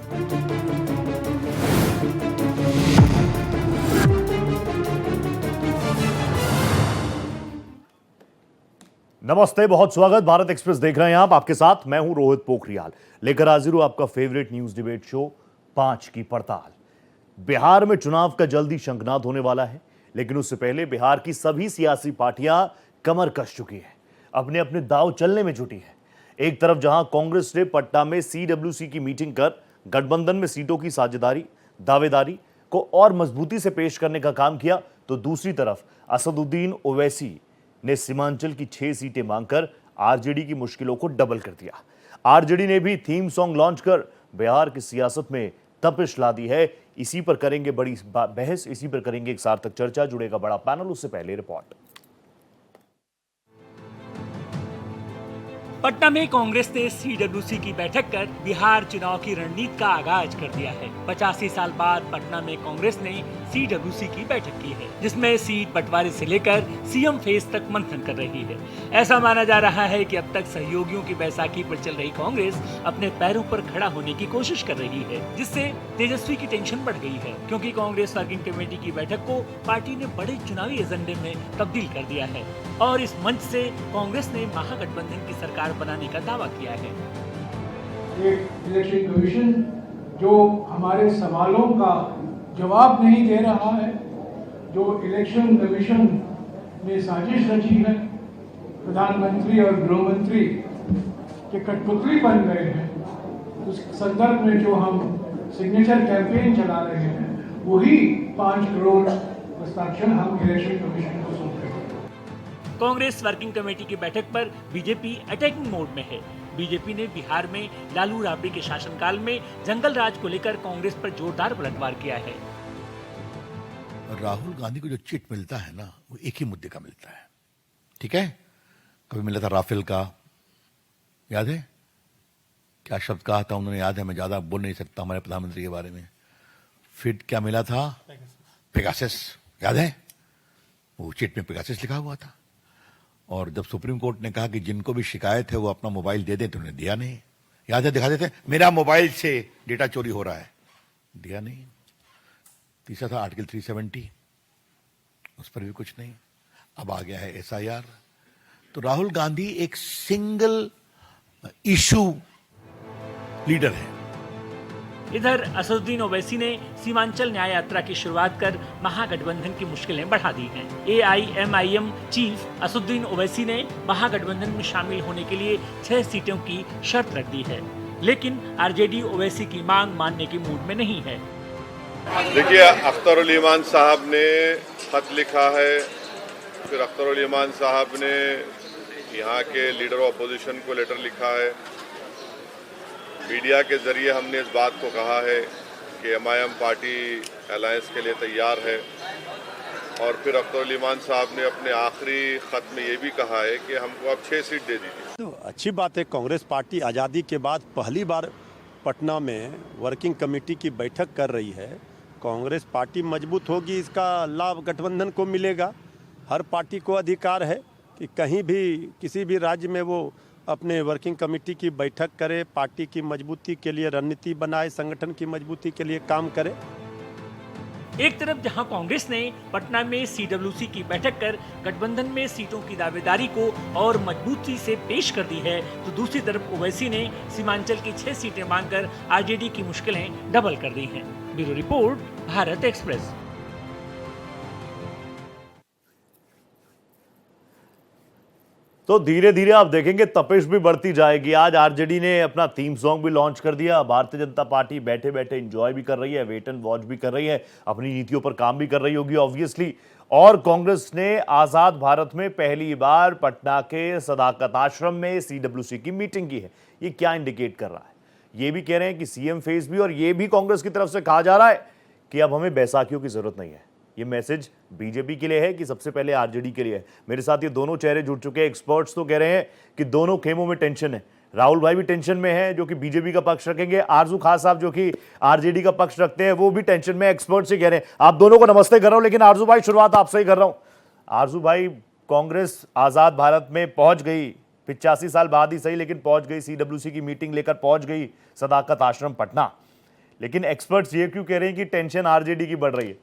नमस्ते, बहुत स्वागत। भारत एक्सप्रेस देख रहे हैं आप। आपके साथ मैं हूं रोहित पोखरियाल, लेकर हाजिर हूं आपका फेवरेट न्यूज डिबेट शो 5 की पड़ताल। बिहार में चुनाव का जल्दी शंखनाद होने वाला है, लेकिन उससे पहले बिहार की सभी सियासी पार्टियां कमर कस चुकी है, अपने अपने दांव चलने में जुटी है। एक तरफ जहां कांग्रेस ने पटना में सीडब्ल्यूसी की मीटिंग कर गठबंधन में सीटों की साझेदारी दावेदारी को और मजबूती से पेश करने का काम किया, तो दूसरी तरफ असदुद्दीन ओवैसी ने सीमांचल की 6 सीटें मांगकर आरजेडी की मुश्किलों को डबल कर दिया। आरजेडी ने भी थीम सॉन्ग लॉन्च कर बिहार की सियासत में तपिश ला दी है। इसी पर करेंगे बड़ी बहस, इसी पर करेंगे एक सार्थक चर्चा। जुड़ेगा बड़ा पैनल, उससे पहले रिपोर्ट। पटना में कांग्रेस ने सीडब्ल्यूसी की बैठक कर बिहार चुनाव की रणनीति का आगाज कर दिया है। 85 साल बाद पटना में कांग्रेस ने सीडब्ल्यूसी की बैठक की है, जिसमें सीट बंटवारे से लेकर सीएम फेज तक मंथन कर रही है। ऐसा माना जा रहा है कि अब तक सहयोगियों की बैसाखी पर चल रही कांग्रेस अपने पैरों पर खड़ा होने की कोशिश कर रही है, जिससे तेजस्वी की टेंशन बढ़ गई है, क्योंकि कांग्रेस वर्किंग कमेटी की बैठक को पार्टी ने बड़े चुनावी एजेंडे में तब्दील कर दिया है और इस मंच से कांग्रेस ने महागठबंधन की सरकार बनाने का दावा किया है। एक इलेक्शन कमीशन जो हमारे सवालों का जवाब नहीं दे रहा है, जो इलेक्शन कमीशन ने साजिश रची है, प्रधानमंत्री और गृह मंत्री के कठपुतली बन गए हैं, उस संदर्भ में जो हम सिग्नेचर कैंपेन चला रहे हैं, वही 5 करोड़ हस्ताक्षर हम इलेक्शन कमीशन को सौंप रहे हैं। कांग्रेस वर्किंग कमेटी की बैठक पर बीजेपी अटैकिंग मोड में है। बीजेपी ने बिहार में लालू राबड़ी के शासनकाल में जंगल राज को लेकर कांग्रेस पर जोरदार पलटवार किया है। राहुल गांधी को जो चिट मिलता है ना, वो एक ही मुद्दे का मिलता है। ठीक है, कभी मिला था राफेल का, याद है क्या शब्द कहा था उन्होंने, याद है, मैं ज्यादा बोल नहीं सकता हमारे प्रधानमंत्री के बारे में। फिर क्या मिला था, पेगासस, याद है, वो चिट में पेगासस लिखा हुआ था। और जब सुप्रीम कोर्ट ने कहा कि जिनको भी शिकायत है वो अपना मोबाइल दे दे, तो उन्हें दिया नहीं। याद है, दिखा देते मेरा मोबाइल से डेटा चोरी हो रहा है, दिया नहीं। तीसरा था आर्टिकल 370, उस पर भी कुछ नहीं। अब आ गया है एसआईआर। तो राहुल गांधी एक सिंगल इशू लीडर है। इधर असदुद्दीन ओवैसी ने सीमांचल न्याय यात्रा की शुरुआत कर महागठबंधन की मुश्किलें बढ़ा दी हैं। एआईएमआईएम चीफ असदुद्दीन ओवैसी ने महागठबंधन में शामिल होने के लिए 6 सीटों की शर्त रख दी है, लेकिन आरजेडी ओवैसी की मांग मानने के मूड में नहीं है। देखिए, अख्तर उल ईमान साहब ने खत लिखा है, फिर अख्तर उल ईमान साहब ने यहाँ के लीडर ऑफ अपोजिशन को लेटर लिखा है। मीडिया के जरिए हमने इस बात को कहा है कि एमआईएम पार्टी अलायंस के लिए तैयार है। और फिर अख्तर उल ईमान साहब ने अपने आखिरी खत में ये भी कहा है कि हमको अब 6 सीट दे दीजिए। तो अच्छी बात है, कांग्रेस पार्टी आज़ादी के बाद पहली बार पटना में वर्किंग कमेटी की बैठक कर रही है। कांग्रेस पार्टी मजबूत होगी, इसका लाभ गठबंधन को मिलेगा। हर पार्टी को अधिकार है कि कहीं भी किसी भी राज्य में वो अपने वर्किंग कमेटी की बैठक करे, पार्टी की मजबूती के लिए रणनीति बनाए, संगठन की मजबूती के लिए काम करे। एक तरफ जहां कांग्रेस ने पटना में सीडब्ल्यूसी की बैठक कर गठबंधन में सीटों की दावेदारी को और मजबूती से पेश कर दी है, तो दूसरी तरफ ओवैसी ने सीमांचल की 6 सीटें मांगकर आरजेडी की मुश्किलें डबल कर दी हैं। Bureau report, Bharat express. तो धीरे धीरे आप देखेंगे तपिश भी बढ़ती जाएगी। आज आरजेडी ने अपना थीम सॉन्ग भी लॉन्च कर दिया। भारतीय जनता पार्टी बैठे बैठे एंजॉय भी कर रही है, वेट एंड वॉच भी कर रही है, अपनी नीतियों पर काम भी कर रही होगी ऑब्वियसली। और कांग्रेस ने आजाद भारत में पहली बार पटना के सदाकत आश्रम में सीडब्ल्यूसी की मीटिंग की है। ये क्या इंडिकेट कर रहा है? ये भी कह रहे हैं कि सीएम फेज भी, और ये भी कांग्रेस की तरफ से कहा जा रहा है कि अब हमें बैसाखियों की जरूरत नहीं है। ये मैसेज बीजेपी के लिए है कि सबसे पहले आरजेडी के लिए है? मेरे साथ ये दोनों चेहरे जुड़ चुके हैं। एक्सपर्ट्स तो कह रहे हैं कि दोनों खेमों में टेंशन है। राहुल भाई भी टेंशन में है, जो कि बीजेपी का पक्ष रखेंगे। आरजू खान साहब जो कि आरजेडी का पक्ष रखते हैं, वो भी टेंशन में। एक्सपर्ट से कह रहे हैं। आप दोनों को नमस्ते कर रहा हूं, लेकिन आरजू भाई शुरुआत आपसे ही कर रहा हूं। आरजू भाई, कांग्रेस आजाद भारत में पहुंच गई, 85 साल बाद ही सही, लेकिन पहुंच गई। सीडब्ल्यूसी की मीटिंग लेकर पहुंच गई सदाकत आश्रम पटना। लेकिन एक्सपर्ट्स ये क्यों कह रहे हैं कि टेंशन आरजेडी की बढ़ रही है?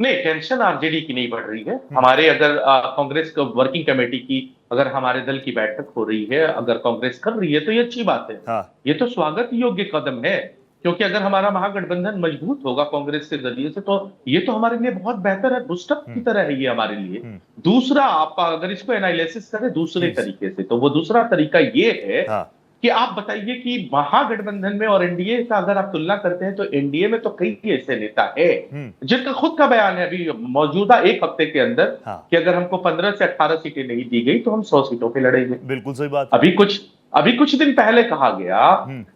नहीं, टेंशन आरजेडी की नहीं बढ़ रही है। हमारे अगर कांग्रेस वर्किंग कमेटी की अगर हमारे दल की बैठक हो रही है, अगर कांग्रेस कर रही है तो ये अच्छी बात है। हाँ। ये तो स्वागत योग्य कदम है, क्योंकि अगर हमारा महागठबंधन मजबूत होगा कांग्रेस के जरिए से, तो ये तो हमारे लिए बहुत बेहतर है, बूस्टअप की तरह है ये हमारे लिए। दूसरा, आप अगर इसको एनालिसिस करें दूसरे तरीके से, तो वो दूसरा तरीका ये है हाँ। कि आप बताइए कि महागठबंधन में और एनडीए का अगर आप तुलना करते हैं, तो एनडीए में तो कई ऐसे नेता है जिनका खुद का बयान है अभी मौजूदा एक हफ्ते के अंदर, हाँ। कि अगर हमको 15 से 18 सीटें नहीं दी गई तो हम 100 सीटों पे लड़ेंगे। बिल्कुल सही बात। अभी कुछ दिन पहले कहा गया,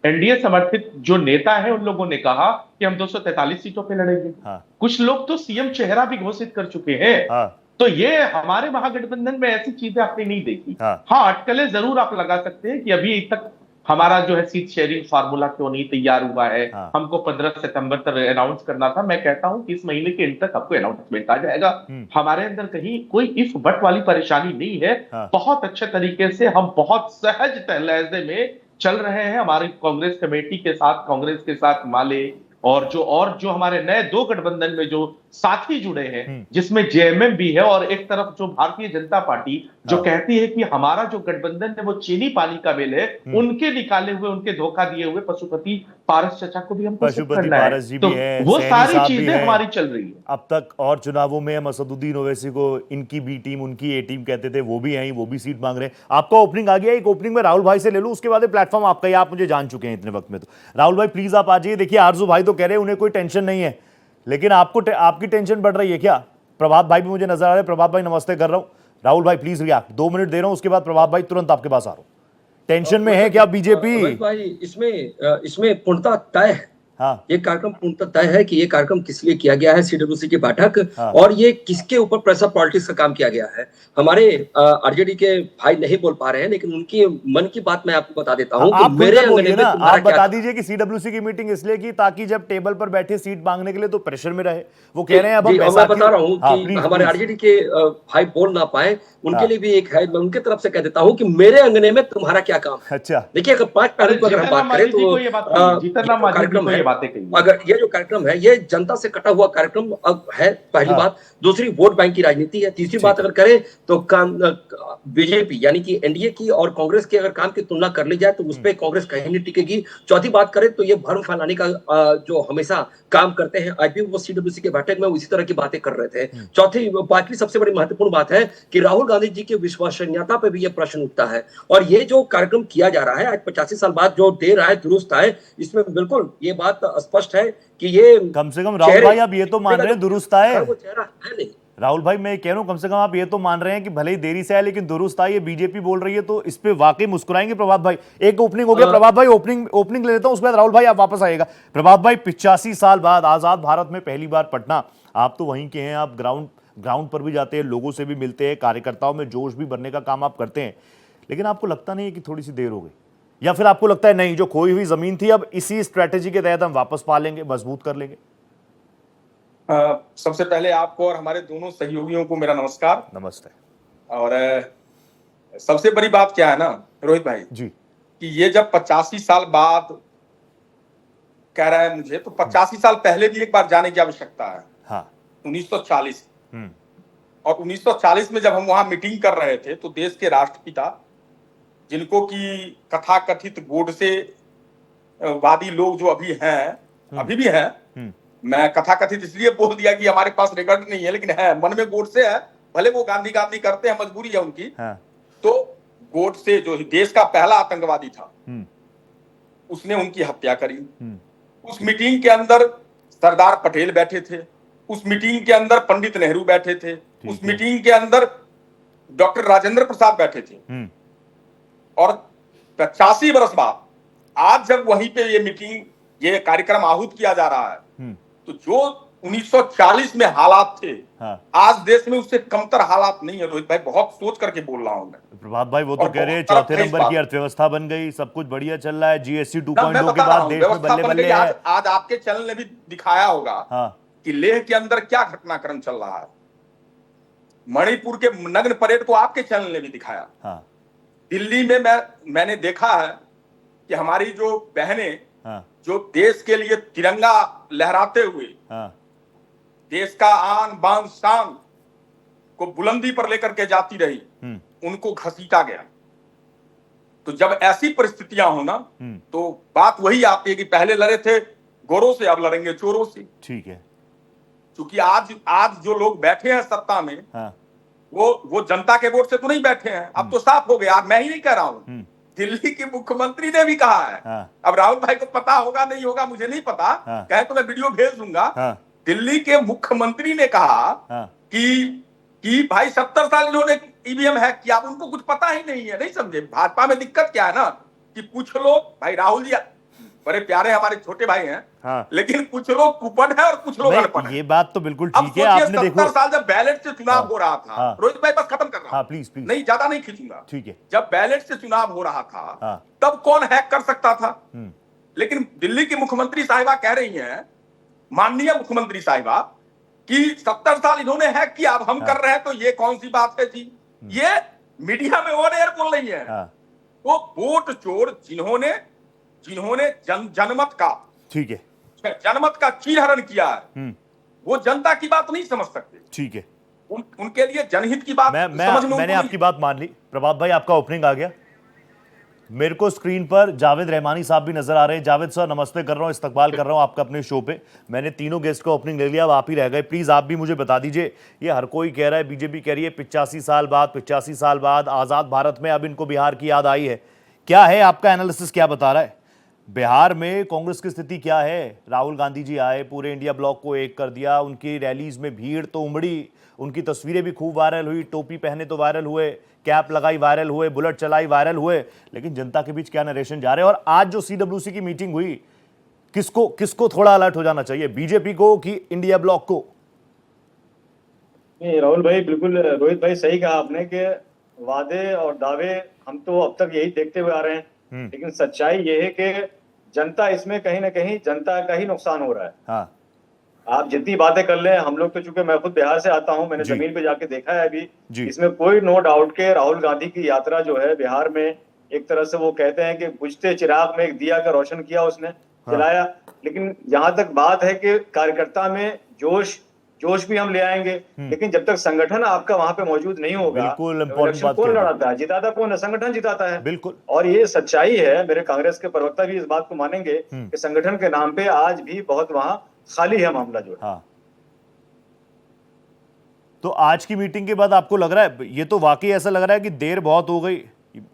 एनडीए समर्थित जो नेता है उन लोगों ने कहा कि हम 243 सीटों पे लड़ेंगे। हाँ। कुछ लोग तो सीएम चेहरा भी घोषित कर चुके हैं। हाँ। तो ये हमारे महागठबंधन में ऐसी चीजें आपने नहीं देखी। हाँ। हाँ, अटकलें जरूर आप लगा सकते हैं कि अभी तक हमारा जो है सीट शेयरिंग फार्मूला क्यों नहीं तैयार हुआ है। हाँ। हमको 15 सितंबर तक अनाउंस करना था। मैं कहता हूं कि इस महीने के एंड तक आपको अनाउंसमेंट आ जाएगा। हमारे अंदर कहीं कोई इफ बट वाली परेशानी नहीं है। हाँ। बहुत अच्छे तरीके से हम बहुत सहज लहजे में चल रहे हैं हमारी कांग्रेस कमेटी के साथ, कांग्रेस के साथ माले और जो हमारे नए दो गठबंधन में जो साथी जुड़े हैं, जिसमें जेएमएम भी है, और एक तरफ जो भारतीय जनता पार्टी जो कहती है कि हमारा जो गठबंधन है वो चीनी पानी का मेल है, उनके निकाले हुए, उनके धोखा दिए हुए पशुपति पारस चचा को भी हमको पशुपति करना है। पारस जी तो भी हैं, वो सैनी सारी साहब भी चीजें हैं। हमारी चल रही है। अब तक और चुनावों में असदुद्दीन ओवैसी को इनकी बी टीम, उनकी ए टीम कहते थे, वो भी आई, वो भी सीट मांग रहे हैं। आपका ओपनिंग आ गया, एक ओपनिंग में राहुल भाई से ले लूं, उसके बाद प्लेटफॉर्म आपका ही, आप मुझे जान चुके हैं इतने वक्त में। तो राहुल भाई प्लीज आप आ जाइए। देखिए आरजू भाई तो कह रहे हैं उन्हें कोई टेंशन नहीं है, लेकिन आपकी टेंशन बढ़ रही है क्या? प्रभात भाई भी मुझे नजर आ रहे हैं। प्रभात भाई नमस्ते कर रहा हूं। राहुल भाई प्लीज रिएक्ट, 2 मिनट दे रहा हूं, उसके बाद प्रभात भाई तुरंत आपके पास आ रहा हूं। टेंशन में है क्या बीजेपी? भाई इसमें पूर्णतः तय है। हाँ। ये कार्यक्रम पूर्णतः तय है कि ये कार्यक्रम किस लिए किया गया है, सीडब्ल्यूसी की बैठक। हाँ। और ये किसके ऊपर प्रेशर पॉलिटिक्स का काम किया गया है। हमारे आरजेडी के भाई नहीं बोल पा रहे हैं, लेकिन उनकी मन की बात मैं आपको बता देता हूं कि मेरे अंगने में आप बता दीजिए कि सीडब्ल्यूसी की मीटिंग इसलिए की ताकि जब टेबल पर बैठे सीट मांगने के लिए तो प्रेशर में रहे। वो कह रहे हैं अब मैं बता रहा हूं कि प्लीज, हमारे आरजेडी के भाई बोल ना पाए, उनके लिए भी एक है। मैं उनके तरफ से कह देता हूं कि मेरे अंगने में तुम्हारा क्या काम है। अच्छा, देखिए, अगर 5 तारीख को अगर हम बात करें तो कार्यक्रम है, अगर ये जो कार्यक्रम है ये जनता से कटा हुआ कार्यक्रम अब है, पहली बात। दूसरी, वोट बैंक की राजनीति है। तीसरी बात अगर करें तो बीजेपी यानी कि एनडीए की और कांग्रेस की अगर काम की तुलना कर ली जाए तो उस पर कांग्रेस कहीं नहीं टिकेगी। चौथी बात करें तो ये भ्रम फैलाने का जो हमेशा काम करते हैं, आज भी वो सीडब्ल्यूसी के बैठक में उसी तरह की बातें कर रहे थे। चौथी बात की सबसे बड़ी महत्वपूर्ण बात है कि राहुल गांधी जी की विश्वसनीयता पे भी ये प्रश्न उठता है। और ये जो कार्यक्रम किया जा रहा है आज 85 साल बाद जो देर आए दुरुस्त आए, इसमें बिल्कुल ये बात स्पष्ट है कि ये कम से कम राहुल भाई आप ये तो मान रहे हैं दुरुस्त आए। वो चेहरा है नहीं। राहुल भाई मैं कह रहा हूं कम से कम आप ये तो मान रहे हैं कि भले ही देरी से आए लेकिन दुरुस्त आए, ये बीजेपी बोल रही है, तो इस पे वाकई मुस्कुराएंगे प्रभात भाई? एक ओपनिंग हो गया प्रभात भाई, ओपनिंग ले लेता हूं, उसके बाद राहुल भाई आप वापस आइएगा। प्रभात भाई 85 साल बाद आजाद भारत में पहली बार पटना, आप तो वहीं के हैं, आप ग्राउंड पर भी जाते हैं, लोगों से भी मिलते हैं, कार्यकर्ताओं में जोश भी भरने का काम आप करते हैं, लेकिन आपको लगता नहीं है कि थोड़ी सी देर हो गई? या फिर आपको लगता है नहीं, जो खोई हुई जमीन थी अब इसी स्ट्रैटेजी के तहत हम वापस पा लेंगे, मजबूत कर लेंगे? सबसे पहले आपको और हमारे दोनों सहयोगियों को मेरा नमस्कार। नमस्ते। और सबसे बड़ी बात क्या है ना रोहित भाई जी, कि ये जब 85 साल बाद कह रहा है मुझे, तो 85 साल पहले भी एक बार जाने की आवश्यकता है। हाँ। 1940 और 1940 में जब हम वहां मीटिंग कर रहे थे तो देश के राष्ट्रपिता, जिनको की कथा कथित गोडसे वादी लोग जो अभी हैं, अभी भी हैं, मैं कथा कथित इसलिए बोल दिया कि हमारे पास रिकॉर्ड नहीं है, लेकिन है, मन में गोडसे है, भले वो गांधी करते हैं, मजबूरी है उनकी। हाँ। तो गोडसे जो देश का पहला आतंकवादी था, उसने उनकी हत्या करी। उस मीटिंग के अंदर सरदार पटेल बैठे थे, उस मीटिंग के अंदर पंडित नेहरू बैठे थे, उस मीटिंग के अंदर डॉक्टर राजेंद्र प्रसाद बैठे थे। और 85 वर्ष बाद आज जब वहीं पे ये मीटिंग, ये कार्यक्रम आहूत किया जा रहा है, तो जो 1940 में हालात थे, हाँ। आज देश में उससे कमतर हालात नहीं है रोहित भाई, बहुत सोच करके बोल रहा हूं मैं। प्रभात भाई वो तो कह रहे हैं चौथे नंबर की अर्थव्यवस्था बन गई, सब कुछ बढ़िया चल रहा है, जीएसटी 2.0 के बाद देश में बल्ले बल्ले है। आज आपके चैनल ने भी दिखाया होगा, हाँ। कि लेह के अंदर क्या घटनाक्रम चल रहा है। मणिपुर के नग्न परेड को आपके चैनल ने भी दिखाया। हाँ। दिल्ली में मैंने देखा है कि हमारी जो बहनें हाँ, जो देश के लिए तिरंगा लहराते हुए हाँ, देश का आन बान शान को बुलंदी पर लेकर के जाती रही, उनको घसीटा गया। तो जब ऐसी परिस्थितियां हो ना, तो बात वही आती है कि पहले लड़े थे गोरों से, अब लड़ेंगे चोरों से। ठीक है। क्योंकि आज जो लोग बैठे हैं सत्ता में, हाँ, वो जनता के वोट से तो नहीं बैठे हैं। अब तो साफ हो गया, मैं ही नहीं कह रहा हूं, दिल्ली के मुख्यमंत्री ने भी कहा है। हाँ, अब राहुल भाई को पता होगा नहीं होगा मुझे नहीं पता, हाँ, कहे तो मैं वीडियो भेज दूंगा। हाँ, दिल्ली के मुख्यमंत्री ने कहा हाँ, कि भाई 70 साल इन्होंने ईवीएम हैक किया, अब उनको कुछ पता ही नहीं है। नहीं समझे? भाजपा में दिक्कत क्या है ना, कि कुछ लोग, भाई राहुल जी बड़े प्यारे हमारे छोटे भाई हैं, हाँ, लेकिन कुछ लोग कुपन है और कुछ लोग अनपढ़ है। ये बात तो बिल्कुल अब ठीक है। सोचिए, आपने देखो 70 साल जब बैलेट से चुनाव हो रहा था, हाँ, रोहित भाई बस खत्म कर रहा हूं, हाँ, प्लीज प्लीज, नहीं ज्यादा नहीं खींचूंगा। ठीक है। जब बैलेट से चुनाव हो रहा था, हाँ, तब कौन हैक कर सकता था? लेकिन दिल्ली की मुख्यमंत्री साहिबा कह रही हैं, माननीय मुख्यमंत्री साहिबा, कि 70 साल इन्होंने हैक किया, अब हम कर रहे हैं, तो ये कौन सी बात है जी? ये मीडिया में ऑन एयर बोल रही है। वो वोट चोर जिन्होंने जनमत का, ठीक है, जनमत का चीरहरण किया है, वो जनता की बात नहीं समझ सकते। ठीक है, उनके लिए जनहित की बात समझ में, मैंने आपकी बात मान ली। प्रभात भाई, आपका ओपनिंग आ गया। मेरे को स्क्रीन पर जावेद रहमानी साहब भी नजर आ रहे हैं। जावेद सर, नमस्ते कर रहा हूं, इस्तकबाल कर रहा हूं आपका अपने शो पे। मैंने तीनों गेस्ट का ओपनिंग ले लिया, अब आप ही रह गए। प्लीज आप भी मुझे बता दीजिए, ये हर कोई कह रहा है, बीजेपी कह रही है 85 साल बाद आजाद भारत में अब इनको बिहार की याद आई है। क्या है आपका एनालिसिस, क्या बता रहा है? बिहार में कांग्रेस की स्थिति क्या है? राहुल गांधी जी आए, पूरे इंडिया ब्लॉक को एक कर दिया, उनकी रैलीज में भीड़ तो उमड़ी, उनकी तस्वीरें भी खूब वायरल हुई, टोपी पहने तो वायरल हुए, कैप लगाई वायरल हुए, बुलेट चलाई वायरल हुए। लेकिन जनता के बीच क्या नरेशन जा रहे हैं? और आज जो सीडब्ल्यूसी की मीटिंग हुई, किसको थोड़ा अलर्ट हो जाना चाहिए, बीजेपी को कि इंडिया ब्लॉक को? नहीं राहुल भाई, बिल्कुल रोहित भाई सही कहा आपने कि वादे और दावे हम तो अब तक यही देखते हुए आ रहे हैं, लेकिन सच्चाई ये है कि जनता इसमें कहीं ना कहीं जनता का ही नुकसान हो रहा है। हाँ, आप जितनी बातें कर लें, हम लोग तो, चूंकि मैं खुद बिहार से आता हूं, मैंने जमीन पे जाके देखा है अभी, इसमें कोई नो डाउट के राहुल गांधी की यात्रा जो है बिहार में, एक तरह से वो कहते हैं कि बुझते चिराग में एक दिया का रोशन किया उसने, जलाया। लेकिन यहाँ तक बात है कि कार्यकर्ता में जोश भी हम ले आएंगे, लेकिन जब तक संगठन आपका वहां पे मौजूद नहीं होगा, इलेक्शन कौन लड़ाता है? जिताता कौन है? संगठन जिताता है। बिल्कुल। और ये सच्चाई है, मेरे कांग्रेस के प्रवक्ता भी इस बात को मानेंगे कि संगठन के नाम पे आज भी बहुत वहां खाली है मामला जो है। हाँ। तो आज की मीटिंग के बाद आपको लग रहा है, ये तो वाकई ऐसा लग रहा है कि देर बहुत हो गई।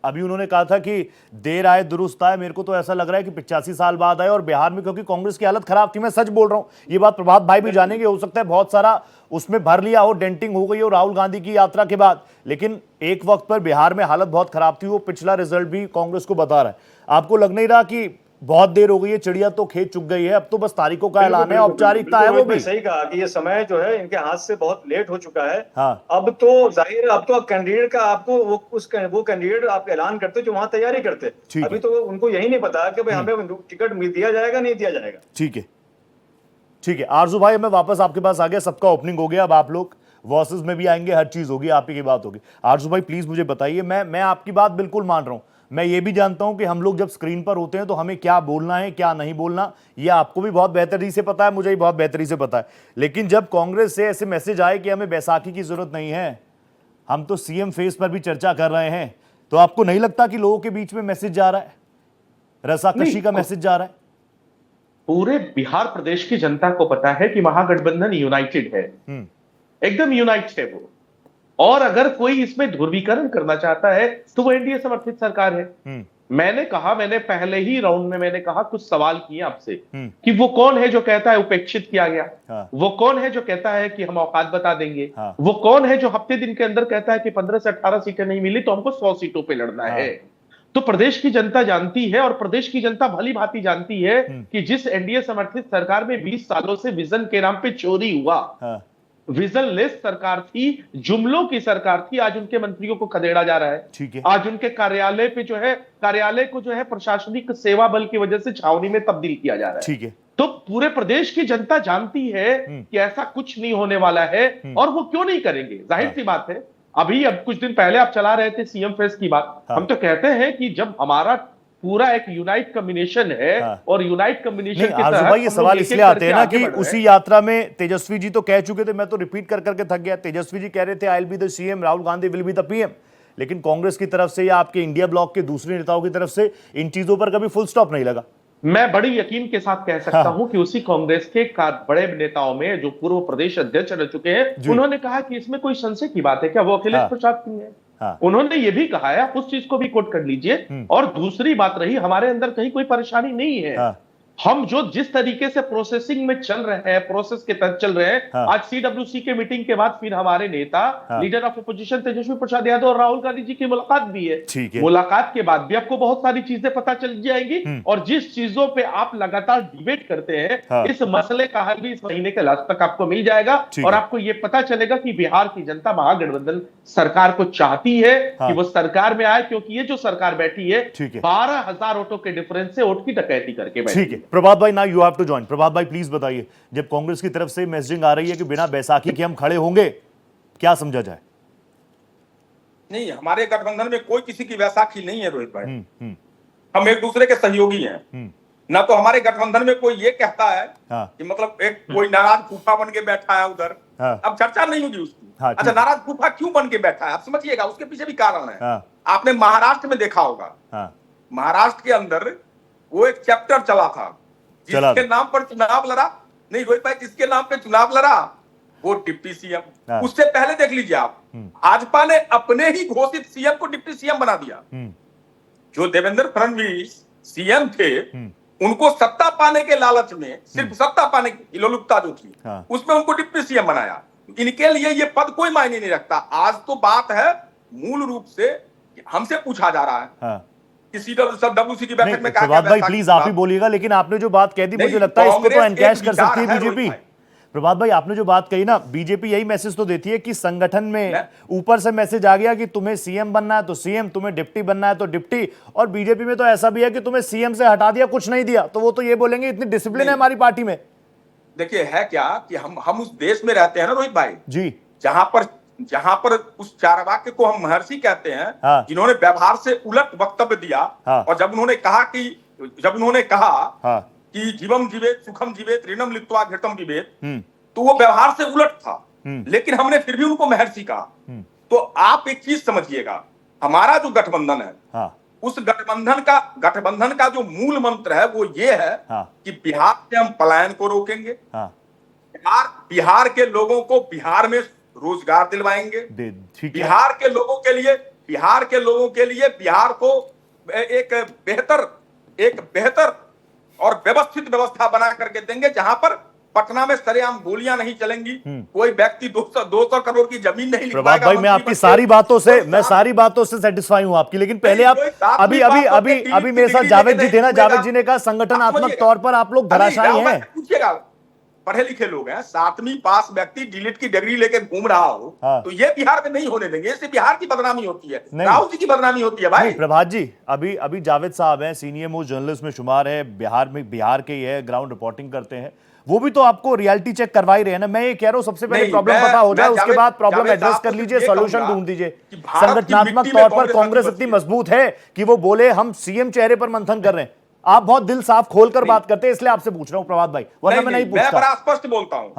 अभी उन्होंने कहा था कि देर आए दुरुस्त आए, मेरे को तो ऐसा लग रहा है कि 85 साल बाद आए। और बिहार में क्योंकि कांग्रेस की हालत खराब थी, मैं सच बोल रहा हूं, ये बात प्रभात भाई भी जानेंगे, हो सकता है बहुत सारा उसमें भर लिया हो, डेंटिंग हो गई हो राहुल गांधी की यात्रा के बाद, लेकिन एक वक्त पर बिहार में हालत बहुत खराब थी। वो पिछला रिजल्ट भी कांग्रेस को बता रहा है। आपको लग नहीं रहा कि बहुत देर हो गई है, चिड़िया तो खेत चुग गई है, अब तो बस तारीखों का ऐलान है, औपचारिकता है वो भी? सही कहा कि ये समय जो है इनके हाथ से बहुत लेट हो चुका है। हाँ। अब तो जाहिर है, अब तो कैंडिडेट का आपको वो कैंडिडेट आप ऐलान करते जो वहां तैयारी करते, अभी तो उनको यही नहीं पता कि भाई हमें टिकट दिया जाएगा नहीं दिया जाएगा। ठीक है, ठीक है। आरजू भाई, मैं वापस आपके पास आ गया, सबका ओपनिंग हो गया, अब आप लोग वॉइसेस में भी आएंगे, हर चीज होगी, आप ही की बात होगी। आरजू भाई प्लीज मुझे बताइए, मैं आपकी बात बिल्कुल मान रहा हूं, मैं ये भी जानता हूं कि हम लोग जब स्क्रीन पर होते हैं तो हमें क्या बोलना है क्या नहीं बोलना, ये आपको भी बहुत बेहतरी से पता है, मुझे भी बहुत बेहतरी से पता है। लेकिन जब कांग्रेस से ऐसे मैसेज आए कि हमें बैसाखी की जरूरत नहीं है, हम तो सीएम फेस पर भी चर्चा कर रहे हैं, तो आपको नहीं लगता कि लोगों के बीच में मैसेज जा रहा है, रसाकशी का मैसेज जा रहा है? पूरे बिहार प्रदेश की जनता को पता है कि महागठबंधन यूनाइटेड है, एकदम यूनाइटेड है वो। और अगर कोई इसमें ध्रुवीकरण करना चाहता है तो वो एनडीए समर्थित सरकार है। मैंने पहले ही राउंड में मैंने कहा, कुछ सवाल किए आपसे कि वो कौन है जो कहता है उपेक्षित किया गया, वो कौन है जो कहता है कि हम औकात बता देंगे, वो कौन है जो हफ्ते दिन के अंदर कहता है कि 15 से 18 सीटें नहीं मिली तो हमको 100 सीटों पे लड़ना है। तो प्रदेश की जनता जानती है, और प्रदेश की जनता भली भांति जानती है कि जिस एनडीए समर्थित सरकार में 20 सालों से विजन के नाम पे चोरी हुआ, विजनलेस सरकार थी, जुमलों की सरकार थी, आज उनके मंत्रियों को खदेड़ा जा रहा है। ठीक है। आज उनके कार्यालय पे जो है, कार्यालय को जो है प्रशासनिक सेवा बल की वजह से छावनी में तब्दील किया जा रहा है। ठीक है। तो पूरे प्रदेश की जनता जानती है कि ऐसा कुछ नहीं होने वाला है, और वो क्यों नहीं करेंगे? जाहिर सी बात है। अब कुछ दिन पहले आप चला रहे थे सीएम फेस की बात, हम तो कहते हैं कि जब हमारा पूरा एक यूनाइट कम्बिनेशन है। हाँ। और यूनाइट कम्बिनेशन के आरजू तहत भाई, ये हम लोग सवाल एक-एक इसलिए आते करके हैं ना आगे कि बढ़ रहे उसी हैं। यात्रा में तेजस्वी जी तो कह चुके थे, मैं तो रिपीट कर करके थक गया, तेजस्वी जी कह रहे थे I will be the CM, Rahul Gandhi will be the PM, लेकिन कांग्रेस की तरफ से या आपके इंडिया ब्लॉक के दूसरे नेताओं की तरफ से इन चीजों पर कभी फुल स्टॉप नहीं लगा। मैं बड़ी यकीन के साथ कह सकता हूं कि उसी कांग्रेस के बड़े नेताओं में जो पूर्व प्रदेश अध्यक्ष रह चुके हैं, उन्होंने कहा कि इसमें कोई संशय की बात है क्या, वो अखिलेश प्रसाद सिंह है। उन्होंने ये भी कहा है, आप उस चीज को भी कोट कर लीजिए। और दूसरी बात रही, हमारे अंदर कहीं कोई परेशानी नहीं है। हम जो जिस तरीके से प्रोसेसिंग में चल रहे हैं, प्रोसेस के तहत चल रहे हैं, आज सीडब्ल्यूसी के मीटिंग के बाद फिर हमारे नेता leader of opposition Tejashwi Prasad Yadav और राहुल गांधी जी की मुलाकात भी है। मुलाकात के बाद भी आपको बहुत सारी चीजें पता चल जाएंगी। और जिस चीजों पे आप लगातार डिबेट करते हैं, इस मसले का हल भी इस महीने के लास्ट तक आपको मिल जाएगा। और आपको ये पता चलेगा कि बिहार की जनता महागठबंधन सरकार को चाहती है कि वो सरकार में आए, क्योंकि ये जो सरकार बैठी है 12,000 वोटों के डिफरेंस से वोट की डकैती करके बैठी है। प्रभात भाई, ना यू हैव टू जॉइन। प्रभात भाई प्लीज बताइए, जब कांग्रेस की तरफ से मैसेजिंग आ रही है कि बिना बैसाखी के हम खड़े होंगे, क्या समझा जाए? नहीं, हमारे गठबंधन में कोई किसी की बैसाखी नहीं है रोहित भाई। हम एक दूसरे के सहयोगी हैं। ना तो हमारे गठबंधन में कोई ये कहता है कि मतलब एक कोई नाराज फूफा बन के बैठा है उधर। अब चर्चा नहीं होगी उसकी। अच्छा, नाराज फूफा क्यों बन के बैठा है, आप समझिएगा, उसके पीछे भी कारण है। आपने महाराष्ट्र में देखा होगा, महाराष्ट्र के अंदर वो एक चैप्टर चला था जिसके नाम पर चुनाव लड़ा। नहीं रोहित भाई, जिसके नाम पे चुनाव लड़ा वो डिप्टी सीएम। उससे पहले देख लीजिए आप, भाजपा ने अपने ही घोषित सीएम को डिप्टी सीएम बना दिया। जो देवेंद्र फडणवीस सीएम थे, उनको सत्ता पाने के लालच में, सिर्फ सत्ता पाने की लोलुपता जो थी, उसमें उनको डिप्टी सीएम बनाया। इनके लिए ये पद कोई मायने नहीं रखता। आज तो बात है मूल रूप से हमसे पूछा जा रहा है डब्ल्यूसी की बैठक में प्रभात भाई प्लीज आप ही बोलिएगा, लेकिन आपने जो बात कह दी, मुझे लगता है इसको तो एनकैश कर सकती है बीजेपी। प्रभात भाई, आपने जो बात कही ना, बीजेपी यही मैसेज तो देती है कि संगठन में ऊपर से मैसेज आ गया कि तुम्हें सीएम बनना है तो सीएम, तुम्हें डिप्टी बनना है तो डिप्टी। और बीजेपी में तो ऐसा भी है कि तुम्हें सीएम से हटा दिया, कुछ नहीं दिया, तो वो तो ये बोलेंगे इतनी डिसिप्लिन है हमारी पार्टी में। देखिए है क्या कि हम उस देश में रहते हैं ना रोहित भाई जी, जहां पर उस चारवाक्य को हम महर्षि कहते हैं, जिन्होंने व्यवहार से उलट वक्तव्य दिया। और जब उन्होंने कहा कि जीवम जीवेत सुखम जीवेत ऋणम लित्वा घृतम विवेत, तो वो व्यवहार से उलट था, लेकिन हमने फिर भी उनको महर्षि कहा। तो आप एक चीज समझिएगा, हमारा जो गठबंधन है, उस गठबंधन का जो मूल मंत्र है वो ये है कि बिहार से हम पलायन को रोकेंगे, बिहार के लोगों को बिहार में रोजगार दिलवाएंगे, बिहार के लोगों के लिए बिहार को एक बेहतर और व्यवस्थित व्यवस्था बना करके देंगे, जहां पर पटना में सरेआम गोलियां नहीं चलेंगी, कोई व्यक्ति 200 करोड़ की जमीन नहीं प्रभात भाई, मैं आपकी सारी बातों से सेटिस्फाई हूं आपकी, लेकिन पहले आप अभी मेरे साथ जावेद जी थे ना, जावेद जी ने कहा संगठनात्मक तौर पर आप लोग धराशायी हैं। पूछिएगा, पढ़े लिखे लोग हैं, 7वीं पास व्यक्ति डिलीट की डिग्री लेकर घूम रहा हो, तो ये बिहार में नहीं होने देंगे। इससे बिहार की बदनामी होती है, राहुल जी की बदनामी होती है भाई। प्रभात जी, अभी जावेद साहब हैं, सीनियर मोस्ट जर्नलिस्ट में शुमार है, बिहार के ही है, ग्राउंड रिपोर्टिंग करते हैं, वो भी तो आपको रियलिटी चेक करवा ही रहे हैं ना। मैं ये कह रहा हूं सबसे पहले प्रॉब्लम पता हो जाए, उसके बाद प्रॉब्लम एड्रेस कर लीजिए, सॉल्यूशन ढूंढ दीजिए। संगठनात्मक तौर पर कांग्रेस इतनी मजबूत है कि वो बोले हम सीएम चेहरे पर मंथन कर रहे हैं। आप बहुत दिल साफ खोलकर बात करते हैं, इसलिए आपसे पूछ रहा हूं प्रभात भाई, वरना मैं नहीं पूछता। मैं बड़ा स्पष्ट बोलता हूं,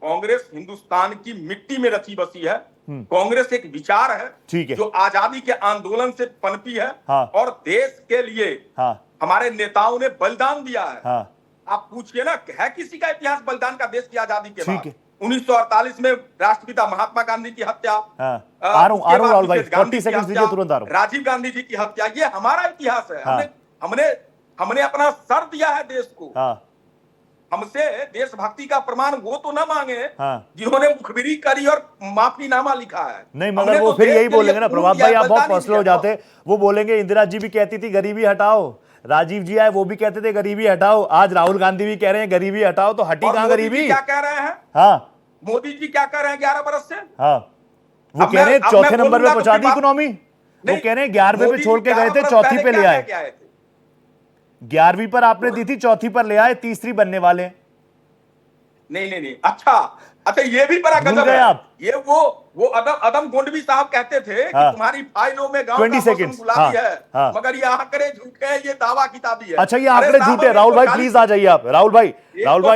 कांग्रेस हिंदुस्तान की मिट्टी में रची बसी है। कांग्रेस एक विचार है जो आजादी के आंदोलन से पनपी है, और देश के लिए हमारे नेताओं ने बलिदान दिया है। आप पूछिए ना, है किसी का इतिहास बलिदान का देश की आजादी के बाद? 1948 में राष्ट्रपिता महात्मा गांधी की हत्या, राहुल भाई 40 सेकंड दीजिए, तुरंत आ रहा हूं। राजीव गांधी जी की हत्या, ये हमारा इतिहास है। हमने अपना सर दिया है देश को। हमसे देशभक्ति का प्रमाण वो तो ना मांगे जिन्होंने मुखबिरी करी और माफीनामा लिखा है। नहीं, मगर वो फिर यही बोलेंगे ना प्रभात भाई, आप बहुत पर्सनल हो जाते। वो बोलेंगे इंदिरा जी भी कहती थी गरीबी हटाओ, राजीव जी आए वो भी कहते थे गरीबी हटाओ, आज राहुल गांधी भी कह रहे हैं गरीबी हटाओ, तो हटी कहां गरीबी? क्या कह रहे हैं? मोदी जी क्या कह रहे हैं 11 बरस से? वो कह रहे हैं चौथे नंबर पे पहुंचा दी इकोनॉमी, वो कह रहे हैं 11वें पे छोड़ के गए थे, चौथी पे ले आए। 11वीं पर आपने दी थी, चौथी पर ले आए, तीसरी बनने वाले हैं। नहीं, अच्छा ये भी बड़ा गजब है। ये वो अदम गोंडवी साहब कहते थे कि तुम्हारी फाइलों में गांव का मौसम गुलाबी है, मगर ये आंकड़े झूठे हैं, ये दावा किताबी है। अच्छा, ये आंकड़े झूठे। राहुल भाई प्लीज आ जाइए आप। राहुल भाई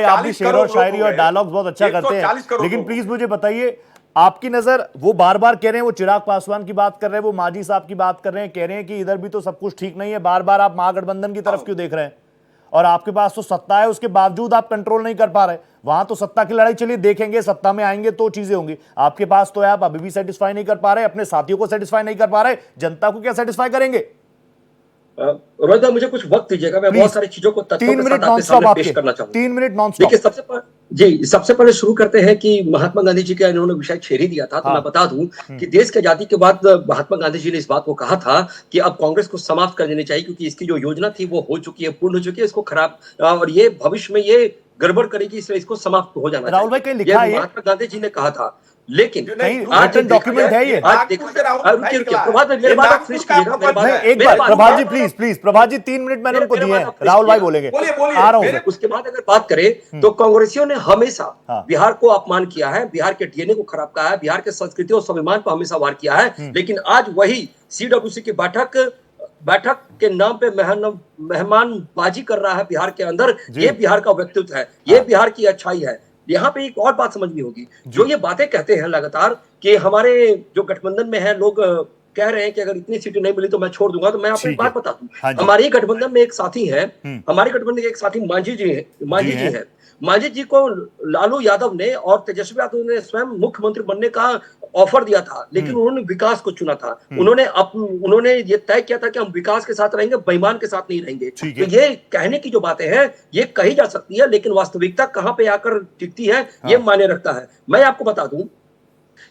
आप भी शेर और शायरी और डायलॉग्स बहुत अच्छा करते हैं, लेकिन प्लीज मुझे बताइए, आपकी नजर, वो बार बार कह रहे हैं, वो चिराग पासवान की बात कर रहे हैं, वो मांझी साहब की बात कर रहे हैं, कह रहे हैं कि इधर भी तो सब कुछ ठीक नहीं है, बार बार आप महागठबंधन की तरफ क्यों देख रहे हैं? और आपके पास तो सत्ता है, उसके बावजूद आप कंट्रोल नहीं कर पा रहे। वहां तो सत्ता की लड़ाई, चलिए देखेंगे, सत्ता में आएंगे तो चीजें होंगी। आपके पास तो है, आप अभी भी सेटिस्फाई नहीं कर पा रहे, अपने साथियों को सेटिस्फाई नहीं कर पा रहे, जनता को क्या सेटिस्फाई करेंगे? रोहित भाई, मुझे कुछ वक्त दीजिएगा, मैं बहुत सारी चीजों को 3 मिनट नॉन स्टॉप पेश करना चाहूंगा। 3 मिनट नॉन स्टॉप। देखिए, सबसे पहले शुरू करते हैं कि महात्मा गांधी जी का इन्होंने विषय छेड़ ही दिया था। तो मैं बता दूं कि देश की आजादी के बाद महात्मा गांधी जी ने इस बात को कहा था कि अब कांग्रेस को समाप्त कर देनी चाहिए, क्योंकि इसकी जो योजना थी वो हो चुकी है, पूर्ण हो चुकी है, इसको खराब, और ये भविष्य में ये गड़बड़ करेगी, इसलिए इसको समाप्त हो जाना राहुल भाई, कहीं लिखा है महात्मा गांधी जी ने कहा था। लेकिन आज डॉक्यूमेंट है ये। एक बार प्रभात जी प्लीज प्रभात जी 3 मिनट मैंने उनको दिए हैं, राहुल भाई बोलेंगे, आ रहा हूं। उसके बाद अगर बात करें तो कांग्रेसियों ने हमेशा बिहार को अपमान किया है, बिहार के डीएनए को खराब कहा है, बिहार के संस्कृति और स्वाभिमान को हमेशा वार किया है। लेकिन आज वही सीडब्ल्यूसी की बैठक के नाम पे मेहमानबाजी कर रहा है बिहार के अंदर। ये बिहार का व्यक्तित्व है, ये बिहार की अच्छाई है। यहाँ पे एक और बात समझनी होगी, जो ये बातें कहते हैं लगातार कि हमारे जो गठबंधन में है लोग कह रहे हैं कि अगर इतनी सीटें नहीं मिली तो मैं छोड़ दूंगा, तो मैं आपको एक बात बता दूं, हमारे गठबंधन में एक साथी है, हमारे गठबंधन के एक साथी मांझी जी हैं। मांझी जी को लालू यादव ने और तेजस्वी यादव ने स्वयं मुख्यमंत्री बनने का ऑफर दिया था, लेकिन उन्होंने विकास को चुना था। उन्होंने ये तय किया था कि हम विकास के साथ रहेंगे, बेईमान के साथ नहीं रहेंगे। तो ये कहने की जो बातें हैं ये कही जा सकती है, लेकिन वास्तविकता कहां पे आकर टिकती है ये मायने रखता है। मैं आपको बता दूं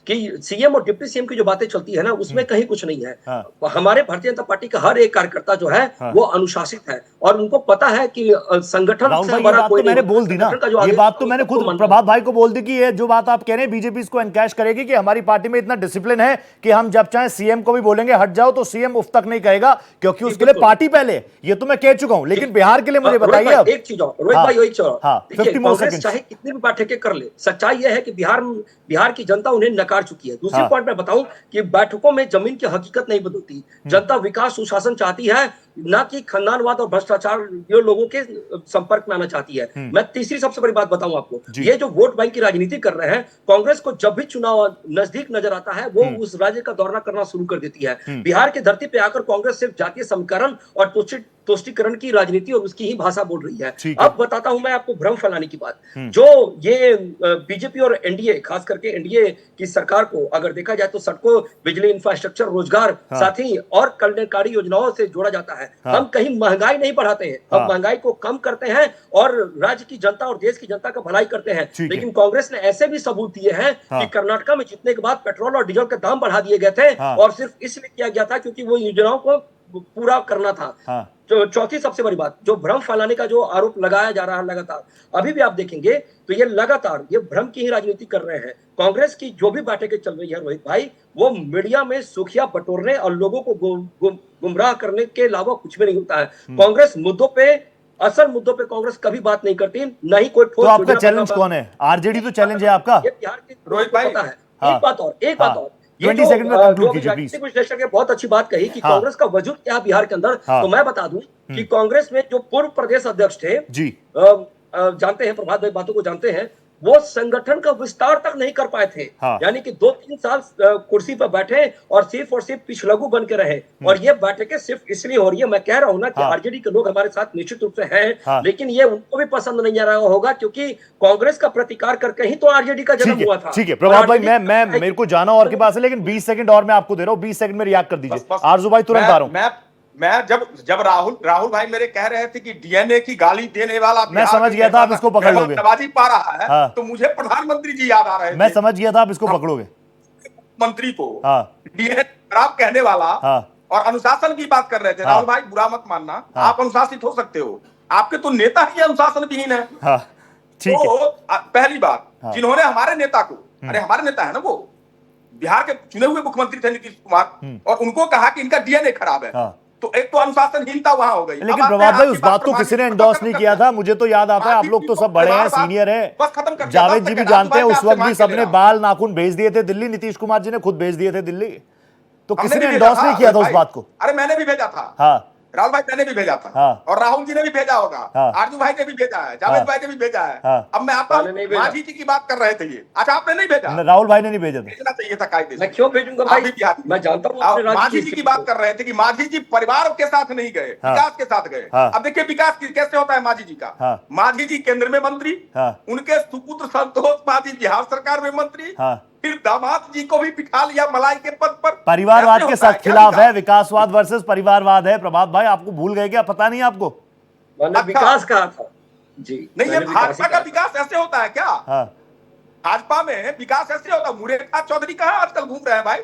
कि सीएम और डिप्टी सीएम की जो बातें चलती है ना, उसमें कहीं कुछ नहीं है। हमारे भारतीय जनता पार्टी का हर एक कार्यकर्ता जो है वो अनुशासित है, और उनको पता है कि संगठन से बड़ा कोई नहीं। मैंने बोल दी ना, ये बात तो मैंने खुद प्रभात भाई को बोल दी कि ये जो बात आप कह रहे हैं बीजेपी इसको एनकैश करेगी कि हमारी पार्टी में इतना डिसिप्लिन है कि हम जब चाहे सीएम को भी बोलेंगे हट जाओ तो सीएम उफ तक नहीं कहेगा, क्योंकि उसके लिए पार्टी पहले। ये तो मैं कह चुका हूं, लेकिन बिहार के लिए मुझे बताइए एक चीज और रोहित भाई, एक चीज, चाहे कितनी भी बैठकें कर ले, सच्चाई यह है कि बिहार की जनता उन्हें नकार चुकी है। दूसरी पॉइंट मैं बताऊं कि बैठकों में जमीन की हकीकत नहीं बदलती। जनता विकास सुशासन चाहती है, ना कि खानदानवाद और भ्रष्टाचार ये लोगों के संपर्क में आना चाहती है। मैं तीसरी सबसे बड़ी बात बताऊं आपको, ये जो वोट बैंक की राजनीति कर रहे हैं, कांग्रेस को जब भी चुनाव नजदीक नजर आता है वो उस राज्य का दौरा करना शुरू कर देती है। बिहार की धरती पे आकर कांग्रेस सिर्फ जातीय समीकरण और तुष्टीकरण की राजनीति और उसकी ही भाषा बोल रही है। अब बताता हूं मैं आपको भ्रम फैलाने की बात, जो ये बीजेपी और एनडीए, खास करके एनडीए की सरकार को अगर देखा जाए तो सड़कों, बिजली, इंफ्रास्ट्रक्चर, रोजगार, साथ ही और कल्याणकारी योजनाओं से जोड़ा जाता है। हम कहीं महंगाई नहीं बढ़ाते हैं, हम महंगाई को कम करते हैं और राज्य की जनता और देश की जनता का भलाई करते हैं। लेकिन कांग्रेस ने ऐसे भी सबूत दिए हैं कि कर्नाटक में जीतने के बाद पेट्रोल और डीजल के दाम बढ़ा दिए गए थे, और सिर्फ इसलिए किया गया था क्योंकि वो योजनाओं को पूरा करना था। तो चौथी सबसे बड़ी बात, जो भ्रम फैलाने का जो आरोप लगाया जा रहा है लगातार, अभी भी आप देखेंगे तो ये लगातार ये भ्रम की ही राजनीति कर रहे हैं। कांग्रेस की जो भी बैठकें चल रही है रोहित भाई, वो मीडिया में सुर्खियां बटोरने और लोगों को गुमराह करने के अलावा कुछ भी नहीं होता है। कांग्रेस मुद्दों पे, असल मुद्दों पे कांग्रेस कभी बात नहीं करती, न ही कोई ठोस। तो आपका चैलेंज कौन है? आरजेडी तो चैलेंज है आपका। ये बिहार की रोहित भाई पता है। एक बात और 20 सेकंड में कंक्लूड कीजिए प्लीज। विश्लेषक ने बहुत अच्छी बात कही कि कांग्रेस का वजूद क्या बिहार के अंदर, तो मैं बता दूं कि कांग्रेस में जो पूर्व प्रदेश अध्यक्ष थे जी, जानते हैं, प्रभात भाई बातों को जानते हैं, वो संगठन का विस्तार तक नहीं कर पाए थे। यानी कि 2-3 साल कुर्सी पर बैठे और सिर्फ पिछलगू बन के रहे। और ये बैठकें सिर्फ इसलिए हो रही है, मैं कह रहा हूं ना कि आरजेडी के लोग हमारे साथ निश्चित रूप से हैं, लेकिन ये उनको भी पसंद नहीं आ रहा होगा, क्योंकि कांग्रेस का प्रतिकार करके ही तो आरजेडी का जन्म हुआ था। ठीक है प्रभात भाई, मैं मेरे को जाना और के पास है, लेकिन 20 सेकंड और मैं आपको दे रहा हूं, 20 सेकंड में रिएक्ट कर दीजिए। आरजू भाई तुरंत आ रहा हूं। मैं जब राहुल भाई मेरे कह रहे थे कि डीएनए की गाली देने वाला, मैं समझ गया था आप इसको पकड़ लोगे, नवाजी पा रहा है, तो मुझे प्रधानमंत्री जी याद आ रहे थे। मैं समझ गया था आप इसको पकड़ोगे। मंत्री को डीएनए खराब कहने वाला और अनुशासन की बात कर रहे थे। राहुल भाई बुरा मत मानना, आप अनुशासित हो सकते हो, आपके तो नेता ही अनुशासन विहीन है। तो पहली बात, जिन्होंने हमारे नेता को, अरे हमारे नेता है ना वो, बिहार के चुने हुए मुख्यमंत्री थे नीतीश कुमार, और उनको कहा कि इनका डीएनए खराब है, तो एक तो अनुशासनहीनता वहां हो गई। लेकिन प्रभात भाई उस बात को किसी ने एंडोर्स नहीं किया था, मुझे तो याद आता है, आप लोग तो सब बड़े हैं, सीनियर हैं, जावेद जी भी जानते हैं, उस वक्त भी सबने बाल नाखून भेज दिए थे दिल्ली, नीतीश कुमार जी ने खुद भेज दिए थे दिल्ली, तो किसी ने एंडोर्स नहीं किया था उस बात को। अरे मैंने भी भेजा था, हाँ राहुल भाई मैंने भी भेजा था, हाँ। और राहुल जी ने भी भेजा होगा, हाँ। आरजू भाई ने भी भेजा है, जावेद भाई ने भी भेजा है। हाँ। अब मैं आता हूँ, मांझी जी की बात कर रहे थे ये, अच्छा आपने नहीं भेजा? राहुल भाई ने नहीं भेजा था, भेजना चाहिए था कायदे से। मैं क्यों भेजूंगा भाई, मैं जानता हूँ। मांझी जी की बात कर रहे थे कि मांझी जी परिवार के साथ नहीं गए, विकास के साथ गए। अब देखिए विकास कैसे होता है मांझी जी का। मांझी जी केंद्र में मंत्री, उनके सुपुत्र संतोष मांझी बिहार सरकार में मंत्री, फिर दामाद जी को भी बिठा लिया मलाई के पद पर। परिवारवाद के साथ खिलाफ है, विकासवाद वर्सेस परिवारवाद है। प्रभात भाई आपको भूल गए क्या, पता नहीं आपको? मैंने विकास कहा था जी। नहीं, ये भाजपा का विकास ऐसे होता है क्या? भाजपा में विकास ऐसे होता है। मुरेखा चौधरी कहाँ आजकल घूम रहे हैं भाई,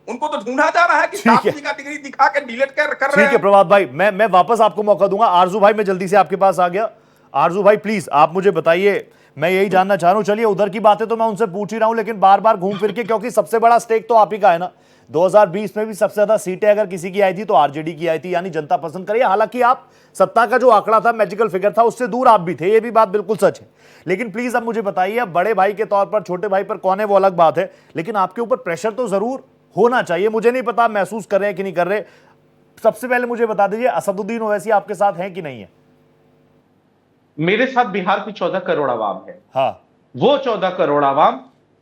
उनको तो ढूंढा जा रहा है कि जी का डिग्री दिखा के डिलीट कर रहे हैं। ठीक है प्रभात भाई, मैं वापस आपको मौका दूंगा। आरजू भाई मैं जल्दी से आपके पास आ गया। आरजू भाई प्लीज आप मुझे बताइए, मैं यही जानना चाह रहा हूं, चलिए उधर की बातें तो मैं उनसे पूछ ही रहा हूं, लेकिन बार बार घूम फिर के, क्योंकि सबसे बड़ा स्टेक तो आप ही का है ना। 2020 में भी सबसे ज्यादा सीटें अगर किसी की आई थी तो आरजेडी की आई थी, यानी जनता पसंद करिए। हालांकि आप सत्ता का जो आंकड़ा था, मैजिकल फिगर था, उससे दूर आप भी थे, ये भी बात बिल्कुल सच है। लेकिन प्लीज अब मुझे बताइए, अब बड़े भाई के तौर पर छोटे भाई पर कौन है वो अलग बात है, लेकिन आपके ऊपर प्रेशर तो जरूर होना चाहिए। मुझे नहीं पता महसूस कर रहे हैं कि नहीं कर रहे। सबसे पहले मुझे बता दीजिए, असदुद्दीन ओवैसी आपके साथ हैं कि नहीं है? मेरे साथ बिहार की 14 करोड़ आवाम है। हाँ, वो 14 करोड़ आवाम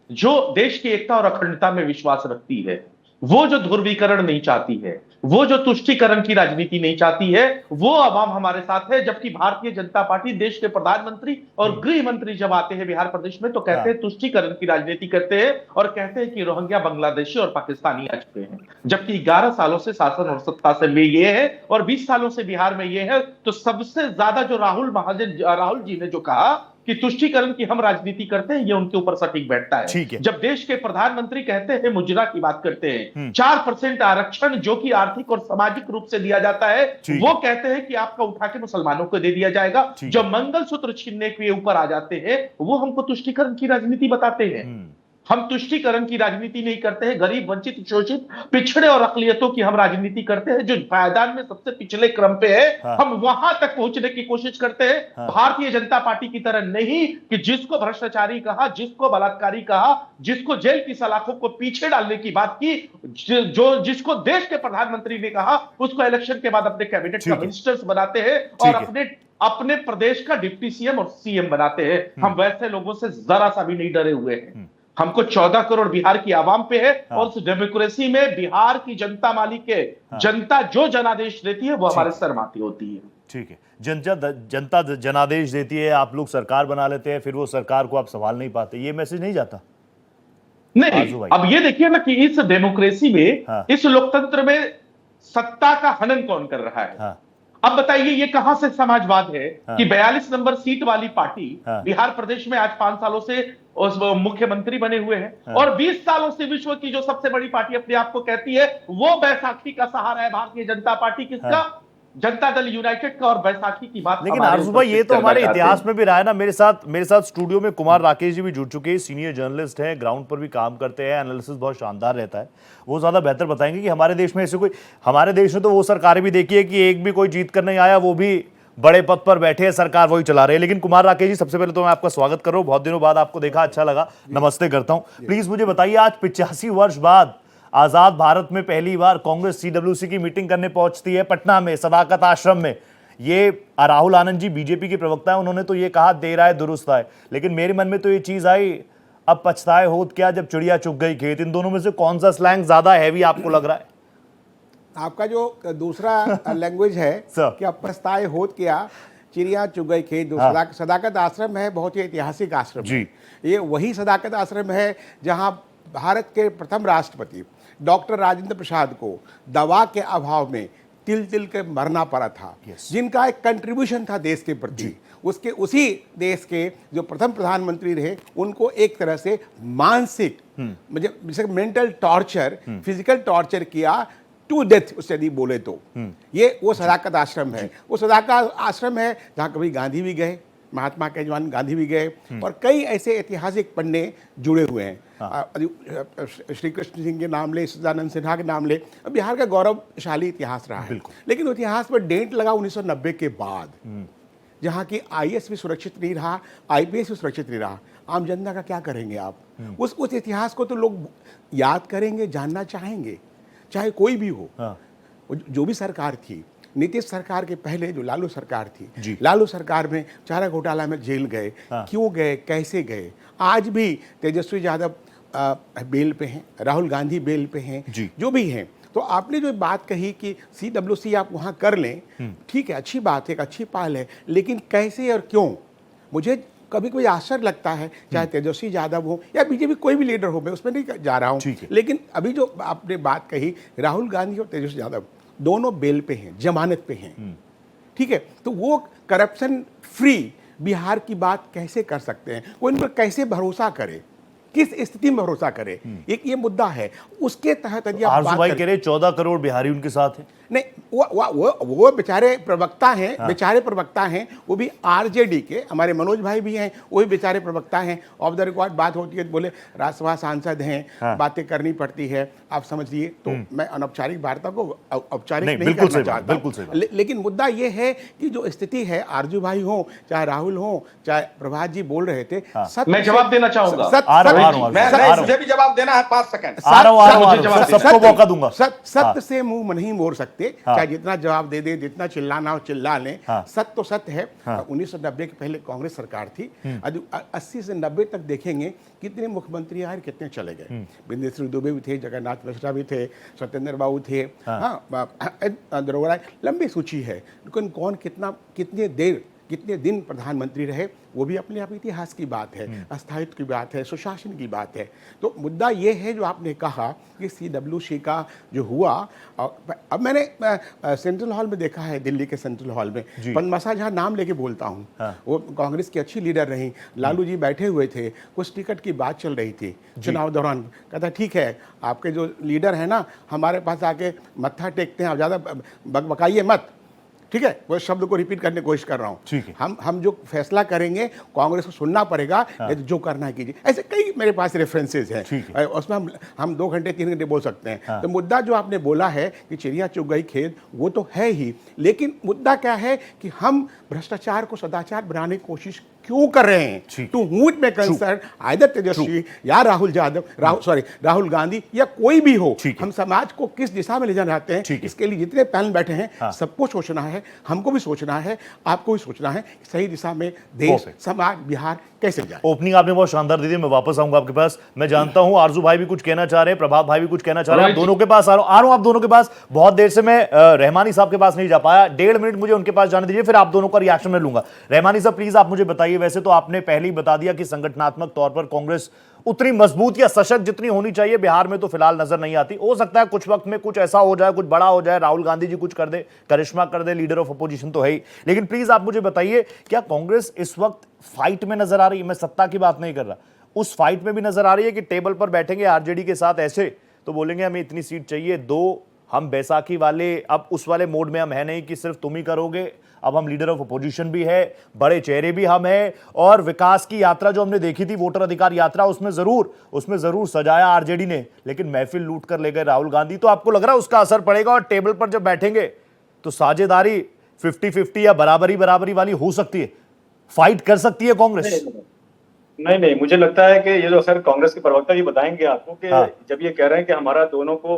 जो देश की एकता और अखंडता में विश्वास रखती है, वो जो ध्रुवीकरण नहीं चाहती है, वो जो तुष्टीकरण की राजनीति नहीं चाहती है, वो आवाम हमारे साथ है। जबकि भारतीय जनता पार्टी, देश के प्रधानमंत्री और गृह मंत्री जब आते हैं बिहार प्रदेश में तो कहते हैं तुष्टीकरण की राजनीति करते हैं और कहते हैं कि रोहिंग्या बांग्लादेशी और पाकिस्तानी आ चुके हैं। जबकि 11 सालों से शासन और सत्ता से में ये है और 20 सालों से बिहार में ये है। तो सबसे ज्यादा जो राहुल जी ने जो कहा कि तुष्टीकरण की हम राजनीति करते हैं, ये उनके ऊपर सटीक बैठता है। जब देश के प्रधानमंत्री कहते हैं, मुजरा की बात करते हैं, 4% आरक्षण जो कि आर्थिक और सामाजिक रूप से दिया जाता है, वो कहते हैं कि आपका उठा के मुसलमानों को दे दिया जाएगा। जब मंगलसूत्र छीनने के ऊपर आ जाते हैं, वो हमको तुष्टीकरण की राजनीति बताते हैं। हम तुष्टीकरण की राजनीति नहीं करते हैं, गरीब, वंचित, शोषित, पिछड़े और अकलियतों की हम राजनीति करते हैं। जो पायदान में सबसे पिछले क्रम पे है, हम वहां तक पहुंचने की कोशिश करते हैं। भारतीय जनता पार्टी की तरह नहीं कि जिसको भ्रष्टाचारी कहा, जिसको बलात्कारी कहा, जिसको जेल की सलाखों को पीछे डालने की बात की, जिसको देश के प्रधानमंत्री ने कहा, उसको इलेक्शन के बाद अपने कैबिनेट का मिनिस्टर्स बनाते हैं और अपने प्रदेश का डिप्टी सीएम और सीएम बनाते हैं। हम वैसे लोगों से जरा सा भी नहीं डरे हुए हैं। हमको 14 करोड़ बिहार की आवाम पे है और उस डेमोक्रेसी में बिहार की जनता मालिक है। जनता जो जनादेश देती है वो हमारे सर माथे होती है। ठीक है, जनता जनादेश देती है, आप लोग सरकार बना लेते हैं, फिर वो सरकार को आप संभाल नहीं पाते, ये मैसेज नहीं जाता? नहीं, अब ये देखिए ना कि इस डेमोक्रेसी में, इस लोकतंत्र में सत्ता का हनन कौन कर रहा है? अब बताइए ये कहां से समाजवाद है कि 42 नंबर सीट वाली पार्टी बिहार प्रदेश में आज 5 सालों से मुख्यमंत्री बने हुए हैं और 20 सालों से विश्व की जो सबसे बड़ी पार्टी अपने आप को कहती है, वो बैसाखी का सहारा है भारतीय जनता पार्टी। किसका? जनता दल यूनाइटेड का। और बैसाखी की बात, लेकिन आरजू भाई ये तो हमारे इतिहास में भी रहा है ना। मेरे साथ स्टूडियो में कुमार राकेश जी भी जुड़ चुके हैं, सीनियर जर्नलिस्ट हैं, ग्राउंड पर भी काम करते हैं, एनालिसिस बहुत शानदार रहता है। वो ज्यादा बेहतर बताएंगे कि हमारे देश में ऐसे कोई, हमारे देश में तो वो सरकारें भी देखी है कि एक भी कोई जीत कर नहीं आया, वो भी बड़े पद पर बैठे हैं, सरकार वही चला रहे हैं। लेकिन कुमार राकेश जी, सबसे पहले तो मैं आपका स्वागत कर रहा हूं, बहुत दिनों बाद आपको देखा, अच्छा लगा, नमस्ते करता हूं। प्लीज मुझे बताइए, आज 85 वर्ष बाद आजाद भारत में पहली बार कांग्रेस सीडब्ल्यूसी की मीटिंग करने पहुंचती है पटना में, सदाकत आश्रम में। ये राहुल आनंद जी बीजेपी के प्रवक्ता है, उन्होंने तो ये कहा दे रहा है दुरुस्त है, लेकिन मेरे मन में तो ये चीज आई, अब पछताए होत क्या जब चिड़िया चुग गई खेत। इन दोनों में से कौन सा स्लैंग ज्यादा हैवी आपको लग रहा है? आपका जो दूसरा लैंग्वेज है कि अब पछताए होत क्या, चिड़िया चुग गई खेत, सदाकत आश्रम है, बहुत ही ऐतिहासिक आश्रम है। ये वही सदाकत आश्रम है जहां भारत के प्रथम राष्ट्रपति डॉक्टर राजेंद्र प्रसाद को दवा के अभाव में तिल तिल के मरना पड़ा था, जिनका एक कंट्रीब्यूशन था देश के प्रति। उसके उसी देश के जो प्रथम प्रधानमंत्री रहे, उनको एक तरह से मानसिक, जैसे मेंटल टॉर्चर, फिजिकल टॉर्चर किया, टू डेथ उससे यदि बोले तो। ये वो सदाकत आश्रम है। वो सदाकत आश्रम है जहाँ कभी गांधी भी गए, महात्मा के जवान गांधी भी गए और कई ऐसे ऐतिहासिक पन्ने जुड़े हुए हैं। श्री कृष्ण सिंह के नाम ले, सच्चिदानंद सिन्हा के नाम ले, बिहार का गौरवशाली इतिहास रहा है। लेकिन इतिहास पर डेंट लगा 1990 के बाद, जहाँ की IAS भी सुरक्षित नहीं रहा, IPS भी सुरक्षित नहीं रहा। आम जनता का क्या करेंगे आप? उस इतिहास को तो लोग याद करेंगे, जानना चाहेंगे, चाहे कोई भी हो। जो भी सरकार थी, नीतीश सरकार के पहले जो लालू सरकार थी, लालू सरकार में चारा घोटाला में जेल गए, क्यों गए, कैसे गए? आज भी तेजस्वी यादव बेल पे हैं, राहुल गांधी बेल पे हैं, जो भी हैं। तो आपने जो बात कही कि CWC आप वहाँ कर लें, ठीक है, अच्छी बात है, एक अच्छी पहल है, लेकिन कैसे और क्यों? मुझे कभी कोई आश्चर्य लगता है, चाहे तेजस्वी यादव हो या बीजेपी कोई भी लीडर हो, मैं उसमें नहीं जा रहा हूँ, लेकिन अभी जो आपने बात कही, राहुल गांधी और तेजस्वी यादव दोनों बेल पे हैं, जमानत पे हैं, ठीक है, तो वो करप्शन फ्री बिहार की बात कैसे कर सकते हैं? वो इन पर कैसे भरोसा करे, किस स्थिति में भरोसा करे? एक ये मुद्दा है, उसके तहत यदि आप बात कह रहे 14 करोड़ बिहारी उनके साथ है। नहीं, वो बेचारे प्रवक्ता हैं, बेचारे प्रवक्ता हैं, वो भी RJD के, हमारे मनोज भाई भी हैं, वो भी बेचारे प्रवक्ता हैं। ऑफ द रिकॉर्ड बात होती है, बोले राज्यसभा सांसद हैं, बातें करनी पड़ती है, आप समझिए। तो मैं अनौपचारिक वार्ता को औपचारिक नहीं करना चाहता, लेकिन मुद्दा ये है कि जो स्थिति है, आरजू भाई हो, चाहे राहुल हो, चाहे प्रभात जी बोल रहे थे, मैं जवाब देना चाहूंगा, मुझे भी जवाब देना है, 5 सेकंड सबको मौका दूंगा। सत्य से मुंह नहीं मोड़ सकते, चाहे जितना जवाब दे दे, जितना चिल्लाना हो चिल्ला लें। सत्य तो सत्य है। 1990 के पहले कांग्रेस सरकार थी, 80 से 90 तक देखेंगे कितने मुख्यमंत्री आए, कितने चले गए। बिंदेश्वरी दुबे भी थे, जगन्नाथ मिश्रा भी थे, सत्येंद्र बाबू थे, लंबी सूची है। लेकिन कौन कितने दिन प्रधानमंत्री रहे, वो भी अपने आप इतिहास की बात है, अस्थायित्व की बात है, सुशासन की बात है। तो मुद्दा ये है जो आपने कहा कि CWC का जो हुआ, अब मैंने सेंट्रल हॉल में देखा है, दिल्ली के सेंट्रल हॉल में, पद्मसा झा नाम लेके बोलता हूँ, वो कांग्रेस की अच्छी लीडर रही, लालू जी बैठे हुए थे, कुछ टिकट की बात चल रही थी चुनाव दौरान। कहता ठीक है, आपके जो लीडर है ना, हमारे पास आके मत्था टेकते हैं, आप ज़्यादा बकबकाइए मत, ठीक है, वो शब्द को रिपीट करने की कोशिश कर रहा हूँ। हम जो फैसला करेंगे कांग्रेस को सुनना पड़ेगा, जो करना है कीजिए। ऐसे कई मेरे पास रेफरेंसेस हैं, उसमें हम 2 घंटे 3 घंटे बोल सकते हैं। तो मुद्दा जो आपने बोला है कि चिड़िया चुग गई खेत, वो तो है ही, लेकिन मुद्दा क्या है कि हम भ्रष्टाचार को सदाचार बनाने की कोशिश क्यों कर रहे हैं? टू हूम इट में कंसर्न आइदर तेजस्वी या राहुल गांधी या कोई भी हो, हम समाज को किस दिशा में ले जाना चाहते हैं, इसके लिए जितने पैनल बैठे हैं सबको सोचना है, हमको भी सोचना है, आपको भी सोचना है, सही दिशा में देश, समाज, बिहार कैसे जाए। ओपनिंग आपने बहुत शानदार दी थी, मैं वापस आऊंगा आपके पास। मैं जानता हूं आरजू भाई भी कुछ कहना चाह रहे हैं, प्रभात भाई भी कुछ कहना चाह रहे हैं, आप दोनों के पास आ रहा हूं आप दोनों के पास। बहुत देर से मैं रहमानी साहब के पास नहीं जा पाया, 1.5 मिनट मुझे उनके पास जाने दीजिए, फिर आप दोनों का रिएक्शन में लूंगा। रहमानी साहब प्लीज आप मुझे बताइए, वैसे तो आपने पहले ही बता दिया कि संगठनात्मक तौर पर कांग्रेस उतनी मजबूत या सशक्त जितनी होनी चाहिए बिहार में तो फिलहाल नजर नहीं आती। हो सकता है कुछ वक्त में कुछ ऐसा हो जाए, कुछ बड़ा हो जाए, राहुल गांधी जी कुछ कर दे, करिश्मा कर दे, लीडर ऑफ अपोजिशन तो है ही। लेकिन प्लीज आप मुझे बताइए, क्या कांग्रेस इस वक्त फाइट में नजर आ रही है? मैं सत्ता की बात नहीं कर रहा, उस फाइट में भी नजर आ रही है कि टेबल पर बैठेंगे आरजेडी के साथ ऐसे तो बोलेंगे हमें इतनी सीट चाहिए, 2 हम बैसाखी वाले, अब उस वाले मोड में हम है नहीं कि सिर्फ तुम ही करोगे, अब हम लीडर ऑफ अपोजिशन भी है, बड़े चेहरे भी हम हैं, और विकास की यात्रा जो हमने देखी थी, वोटर अधिकार यात्रा, उसमें जरूर सजाया आरजेडी ने, लेकिन महफिल लूट कर ले गए राहुल गांधी। तो आपको लग रहा है उसका असर पड़ेगा और टेबल पर जब बैठेंगे तो साझेदारी 50-50 या बराबरी वाली हो सकती है, फाइट कर सकती है कांग्रेस? नहीं, मुझे लगता है कि ये जो सर कांग्रेस के प्रवक्ता भी बताएंगे आपको कि जब ये कह रहे हैं कि हमारा दोनों को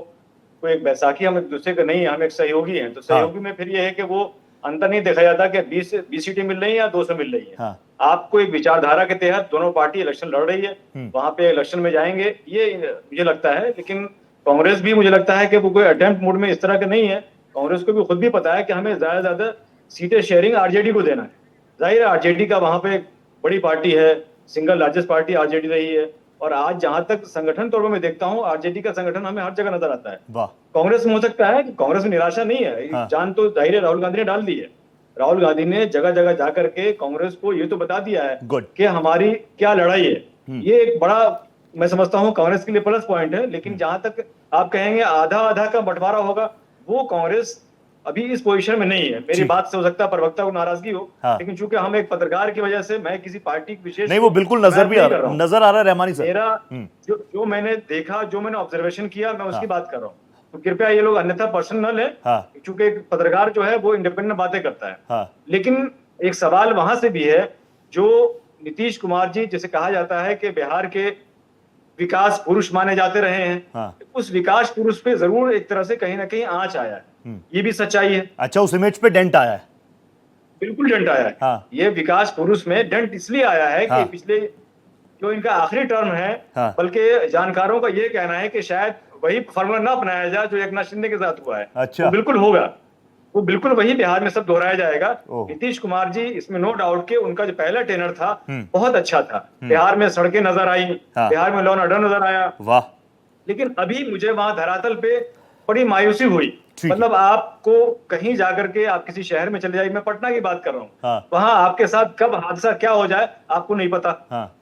कोई एक बैसाखी, हम एक दूसरे का नहीं, हम एक सहयोगी हैं, तो सहयोगी में फिर ये है कि वो अंतर नहीं देखा जाता कि 20 सीटें मिल रही हैं या 200 मिल रही हैं। आपको एक विचारधारा के तहत दोनों पार्टी इलेक्शन लड़ रही है, वहां पे इलेक्शन में जाएंगे, ये मुझे लगता है। लेकिन कांग्रेस भी मुझे लगता है कि वो कोई अटेम्प्ट मूड में इस तरह का नहीं है। कांग्रेस को भी खुद भी पता है कि हमें ज्यादा सीटें शेयरिंग आरजेडी को देना है। जाहिर है आरजेडी का वहां पे बड़ी पार्टी है, सिंगल लार्जेस्ट पार्टी आरजेडी रही है, और आज जहां तक संगठन तौर पर मैं देखता हूं, आरजेडी का संगठन हमें हर जगह नजर आता है। कांग्रेस में हो सकता है कि कांग्रेस में निराशा नहीं है, जान तो जाहिर है राहुल गांधी ने डाल दी है। राहुल गांधी ने जगह जगह जाकर के कांग्रेस को ये तो बता दिया है कि हमारी क्या लड़ाई है। ये एक बड़ा, मैं समझता हूं कांग्रेस के लिए प्लस पॉइंट है। लेकिन जहां तक आप कहेंगे आधा का बंटवारा होगा, वो कांग्रेस अभी इस पोजीशन में नहीं है। मेरी बात से हो सकता है प्रवक्ता को नाराजगी हो, हाँ। लेकिन चूंकि हम एक पत्रकार की वजह से मैं किसी पार्टी की विशेष नहीं, वो बिल्कुल नजर आ रहा है रहमानी सर। मेरा जो मैंने देखा, जो मैंने ऑब्जर्वेशन किया, मैं उसकी बात कर रहा हूँ। तो कृपया ये लोग अन्यथा पर्सनल न लें, क्योंकि एक पत्रकार जो है वो इंडिपेंडेंट बातें करता है। लेकिन एक सवाल वहां से भी है, जो नीतीश कुमार जी जिसे कहा जाता है कि बिहार के विकास पुरुष माने जाते रहे हैं, उस विकास पुरुष पे जरूर एक तरह से कहीं ना कहीं आंच आया है, ये भी सच्चाई है। अच्छा, उस इमेज पे डेंट आया है? बिल्कुल डेंट आया है। ये विकास पुरुष में डेंट इसलिए आया है कि पिछले जो इनका आखिरी टर्म है, बल्कि जानकारों का ये कहना है कि शायद वही फॉर्मूला ना अपनाया जाए जो एकनाथ शिंदे के साथ हुआ है। अच्छा। वो बिल्कुल होगा, वो बिल्कुल वही बिहार में सब दोहराया जाएगा। नीतीश कुमार जी इसमें नो डाउट के उनका जो पहला टेनर था बहुत अच्छा था। बिहार में सड़कें नजर आई, बिहार में लॉ एंड ऑर्डर नजर आया। वाह। लेकिन अभी मुझे वहां धरातल पे बड़ी मायूसी हुई। मतलब आपको कहीं जाकर के आप किसी शहर में चले जाइए, मैं पटना की बात कर रहा हूँ, वहां आपके साथ कब हादसा क्या हो जाए आपको नहीं पता।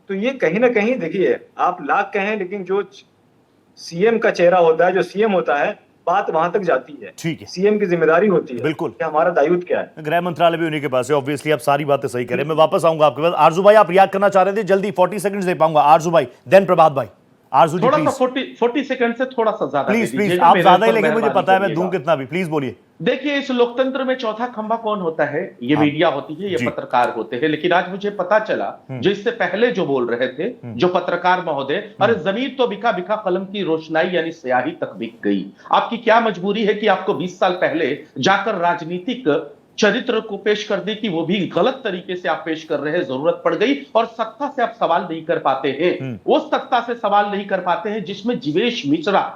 तो ये कहीं ना कहीं देखिए, आप लाख कहें लेकिन जो सीएम का चेहरा होता है, जो सीएम होता है, बात वहां तक जाती है। ठीक है, सीएम की जिम्मेदारी होती है। बिल्कुल, कि हमारा दायित्व क्या है। गृह मंत्रालय भी उन्हीं के पास है। ऑब्वियसली आप सारी बातें सही करें। मैं वापस आऊंगा आपके पास। आरजू भाई, आप रिएक्ट करना चाह रहे थे, जल्दी 40 सेकंड्स दे पाऊंगा। आरजू भाई, देन प्रभात भाई। आरजू जी, थोड़ा सा 40 सेकंड से थोड़ा सा ज्यादा प्लीज, आप ज्यादा ही लेंगे, मुझे पता है, मैं दूं कितना भी। प्लीज बोलिए। देखिए, इस लोकतंत्र में चौथा खंभा कौन होता है? ये मीडिया होती है, ये पत्रकार होते हैं। लेकिन आज मुझे पता चला, जो इससे पहले जो बोल रहे थे, जो पत्रकार महोदय, अरे जमीन तो बिका बिका, कलम की रोशनाई यानी स्याही तक बिक गई। आपकी क्या मजबूरी है कि आपको 20 साल पहले जाकर राजनीतिक चरित्र को पेश कर दी कि वो भी गलत तरीके से आप पेश कर रहे हैं, जरूरत पड़ गई और सत्ता से आप सवाल नहीं कर पाते हैं। वो सत्ता से सवाल नहीं कर पाते हैं जिसमें जीवेश मिश्रा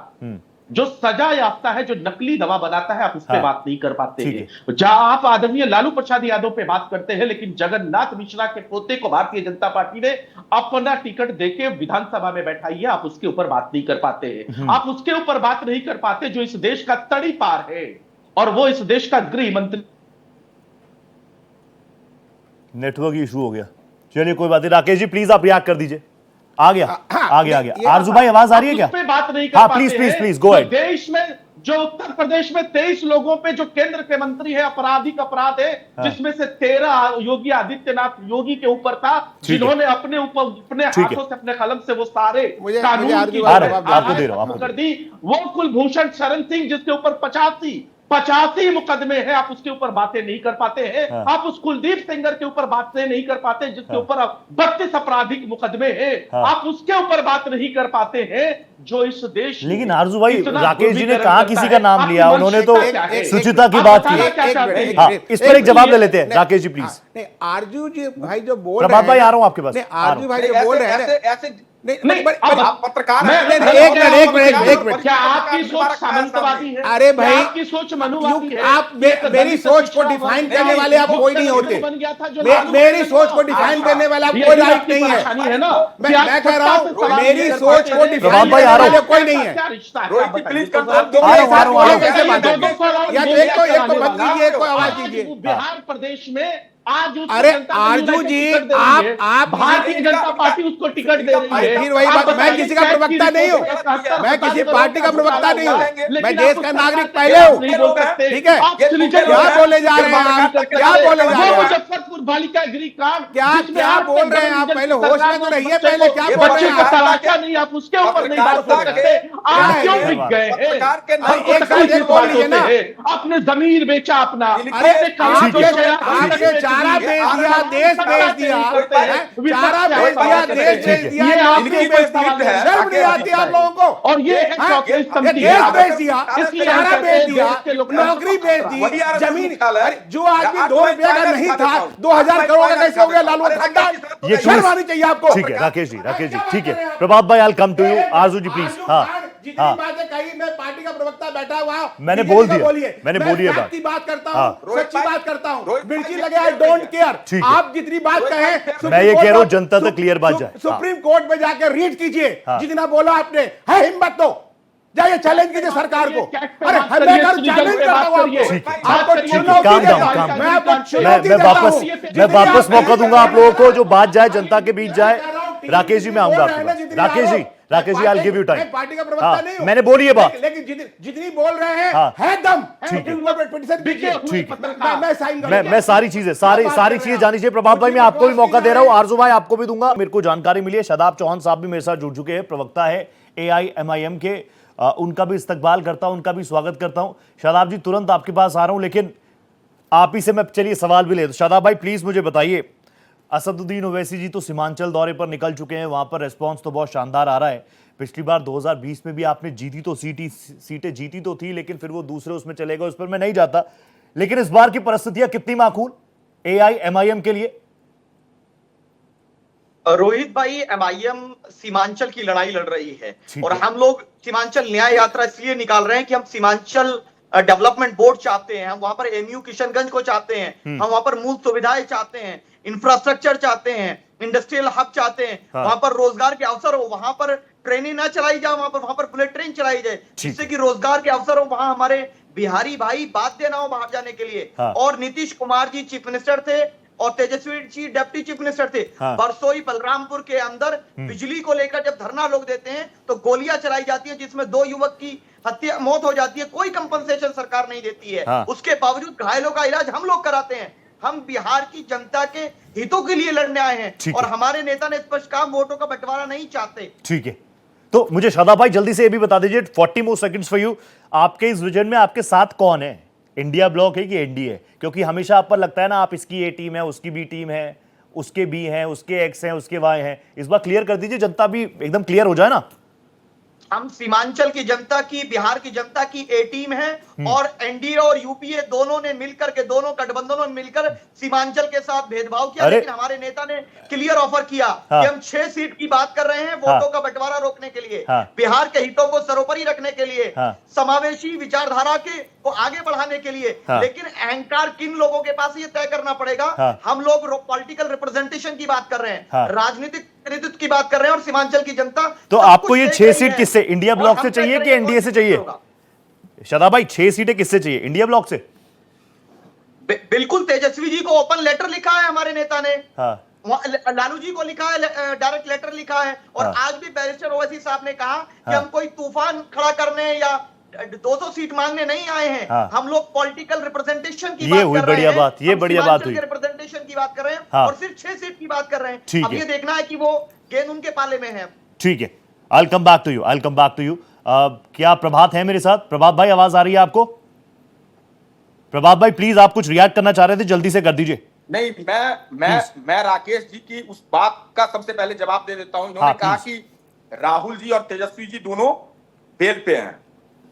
जो सजा याफ्ता है, जो नकली दवा बनाता है, आप उस पर बात नहीं कर पाते हैं। जहां आप आदरणीय लालू प्रसाद यादव पे बात करते हैं, लेकिन जगन्नाथ मिश्रा के पोते को भारतीय जनता पार्टी ने अपना टिकट देके विधानसभा में बैठाई है, आप उसके ऊपर बात नहीं कर पाते हैं। आप उसके ऊपर बात नहीं कर पाते जो इस देश का तड़ी पार है, और वो इस देश का गृह मंत्री। नेटवर्क इशू हो गया, चलिए कोई बात नहीं। राकेश जी प्लीज आप रिएक्ट कर दीजिए। आ गया। आरजू भाई, आवाज आ रही है क्या? पे बात नहीं कर हाँ, पाते प्लीज गो अहेड। देश में जो उत्तर प्रदेश में 23 लोगों पे जो केंद्र के मंत्री है, आपराधिक अपराध है, जिसमें से 13 योगी आदित्यनाथ योगी के ऊपर था, जिन्होंने अपने ऊपर अपने हाथों से, अपने कलम से वो सारे कानून की कर दी। वो कुलभूषण शरण सिंह जिसके ऊपर 85 मुकदमे हैं, आप उसके ऊपर बातें नहीं कर पाते हैं। आप उस कुलदीप सेंगर के ऊपर बातें नहीं कर पाते जिसके ऊपर 32 आपराधिक मुकदमे हैं। आप उसके ऊपर बात नहीं कर पाते हैं जो इस देश। लेकिन आरजू भाई, राकेश जी ने कहा किसी का नाम लिया, उन्होंने तो सुचिता की बात की। इस पर एक जवाब ले लेते हैं। राकेश जी प्लीज। आरजू जी भाई जो बोल प्रभात भाई, आ रहा हूं आपके पास। आरजू भाई जो बोल रहे हैं, नहीं, आप पत्रकार एक मिनट, क्या आपकी सोच सामंतवादी है? अरे भाई, आपकी सोच मनुवादी है? आप मेरी सोच को डिफाइन करने वाले आप कोई नहीं होते। मेरी सोच को डिफाइन करने वाला कोई राइट नहीं है ना। मैं कह रहा हूँ मेरी सोच को डिफाइन करने वाले कोई नहीं है। एक तो मत कीजिए, एक को आवाज दीजिए। बिहार प्रदेश में आज अरे आरजू जी, आप भारतीय जनता पार्टी उसको टिकट दे रही है। फिर वही बात, मैं किसी का प्रवक्ता नहीं हूँ, मैं किसी पार्टी का प्रवक्ता नहीं हूँ, मैं देश का नागरिक पहले हूँ। ठीक है, क्या बोले जा रहे हैं आप? क्या बोले जा रहे हैं? मुजफ्फरपुर बालिका गृह कांड, क्या बोल रहे हैं आप? पहले होश में तो रहिए, पहले क्या बोल रहे हैं आप? तलाशा नहीं, आप उसके ऊपर नहीं बात कर सकते। आप क्यों बिक गए हैं? एक बोल लीजिए ना, आपने जमीन बेचा अपना, आपने चारा बेच दिया, देश बेच दिया, चारा बेच दिया, देश बेच दिया, नौकरी बेच दिया। शर्म नहीं आती आप लोगों को? और ये देश बेच दिया, चारा बेच दिया, नौकरी बेच दी, जमीन। जो आदमी 2 रुपया का नहीं था, 2000 करोड़ का कैसे हो गया लालू खड्डा? ये शर्म आनी चाहिए आपको। ठीक है राकेश जी, ठीक है। प्रभात भाई, आई come to you. Aarzoo ji please. हाँ, जितनी बातें कही, मैं पार्टी का प्रवक्ता बैठा हुआ, मैंने बोल दिया, मैंने बोली है बात की बात करता हूँ, सच्ची बात करता हूँ, मिर्ची लगे आई डोंट केयर। आप जितनी बात कहें, मैं ये कह रहा हूँ जनता तक क्लियर बात जाए। सुप्रीम कोर्ट में जाकर रीड कीजिए, जितना बोला आपने है, हिम्मत तो जाइए चैलेंज कीजिए सरकार को। अरे चैलेंज करता हूं मैं वापस मौका दूंगा आप लोगों को, जो बात जाए जनता के बीच जाए। राकेश जी, मैं आऊंगा आपके पास। Rakesh ji, Rakesh ji, I give you time. Party का प्रवक्ता नहीं हूं, मैंने बोली ये बात, लेकिन जितनी बोल रहे हैं है दम। ठीक है, मैं सारी चीजें जानी चाहिए। प्रभात भाई, मैं आपको भी मौका दे रहा हूं, आरजू भाई आपको भी दूंगा। मेरे को जानकारी मिली है शादाब चौहान साहब भी मेरे साथ जुड़ चुके हैं, प्रवक्ता है AIMIM के, उनका भी इस्तकबाल करता हूं, उनका भी स्वागत करता हूं। शादाब जी, तुरंत आपके पास आ रहा हूं, लेकिन आप ही से मैं चलिए सवाल भी ले। तो शादाब भाई प्लीज मुझे बताइए, असदुद्दीन ओवैसी जी तो सीमांचल दौरे पर निकल चुके हैं, वहां पर रिस्पांस तो बहुत शानदार आ रहा है। पिछली बार 2020 में भी आपने सीटें जीती तो थी, लेकिन फिर वो दूसरे उसमें चले गए, उस पर मैं नहीं जाता। लेकिन इस बार की परिस्थितियां कितनी माकूल AIMIM के लिए? रोहित भाई, MIM सीमांचल की लड़ाई लड़ रही है और हम लोग सीमांचल न्याय यात्रा इसलिए निकाल रहे हैं कि हम सीमांचल डेवलपमेंट बोर्ड चाहते हैं, हम वहां पर MU किशनगंज को चाहते हैं, हम वहां पर मूल सुविधाएं चाहते हैं, इंफ्रास्ट्रक्चर चाहते हैं, इंडस्ट्रियल हब चाहते हैं, वहां पर रोजगार के अवसर हो, वहां पर ट्रेनें ना चलाई जाए, वहां पर बुलेट ट्रेन चलाई जाए, जिससे कि रोजगार के अवसर हो, वहां हमारे बिहारी भाई बाध्य ना हो बाहर जाने के लिए। और नीतीश कुमार जी चीफ मिनिस्टर थे और Tejashwi ji deputy chief minister थे। बरसोई बलरामपुर के अंदर बिजली को लेकर जब धरना लोग देते हैं तो गोलियां चलाई जाती है, जिसमें 2 युवक की मौत हो जाती है, कोई कंपनसेशन सरकार नहीं देती है। उसके बावजूद घायलों का इलाज हम लोग कराते हैं। हम बिहार की जनता के हितों के लिए लड़ने आए हैं और हमारे नेता ने स्पष्ट कहा, वोटों का बंटवारा नहीं चाहते। ठीक है, तो मुझे शादाब भाई जल्दी से ये भी बता दीजिए, 40 मोर सेकंड्स फॉर यू, आपके इस विजन में आपके साथ कौन है? इंडिया ब्लॉक है कि NDA? क्योंकि हमेशा आप पर लगता है ना, आप इसकी A टीम है, उसकी B टीम है, उसके B हैं, उसके X हैं, उसके Y हैं। इस बार क्लियर कर दीजिए, जनता भी एकदम क्लियर हो जाए ना। हम सीमांचल की जनता की, बिहार की जनता की A टीम है और NDA और UPA दोनों ने मिलकर के, दोनों गठबंधनों ने मिलकर सीमांचल के साथ भेदभाव किया। लेकिन हमारे नेता ने क्लियर ऑफर किया कि हम 6 सीट की बात कर रहे हैं वोटों का बंटवारा रोकने के लिए, बिहार के हितों को सर्वोपरि रखने के लिए, समावेशी विचारधारा को आगे बढ़ाने के लिए। लेकिन अहंकार किन लोगों के पास ये तय करना पड़ेगा। हम लोग पॉलिटिकल रिप्रेजेंटेशन की बात कर रहे हैं, राजनीतिक नेतृत्व की बात कर रहे हैं और सीमांचल की जनता। तो आपको ये 6 सीट किससे, इंडिया ब्लॉक से चाहिए कि NDA से चाहिए? शादाब भाई, 6 सीटें किससे चाहिए, इंडिया ब्लॉक से? बिल्कुल, तेजस्वी जी को ओपन लेटर लिखा है हमारे नेता ने, लालू जी को लिखा है, डायरेक्ट लेटर लिखा है। और आज भी बैरिस्टर ओवैसी साहब ने कहा कि हम कोई तूफान खड़ा करने या 200 सीट मांगने नहीं आए हैं। हम लोग पॉलिटिकल रिप्रेजेंटेशन की बात कर रहे हैं। ये बढ़िया बात हुई, रिप्रेजेंटेशन की बात कर रहे हैं और सिर्फ 6 सीट की बात कर रहे हैं। अब ये देखना है कि वो गेंद उनके पाले में है। ठीक है, I'll come back to you. क्या प्रभात है मेरे साथ? प्रभात भाई, आवाज आ रही है आपको? प्रभात भाई प्लीज, आप कुछ रिएक्ट करना चाह रहे थे, जल्दी से कर दीजिए। नहीं, मैं राकेश जी की उस बात का सबसे पहले जवाब दे देता हूं। इन्होंने कहा कि राहुल जी और तेजस्वी जी दोनों बेल पे हैं।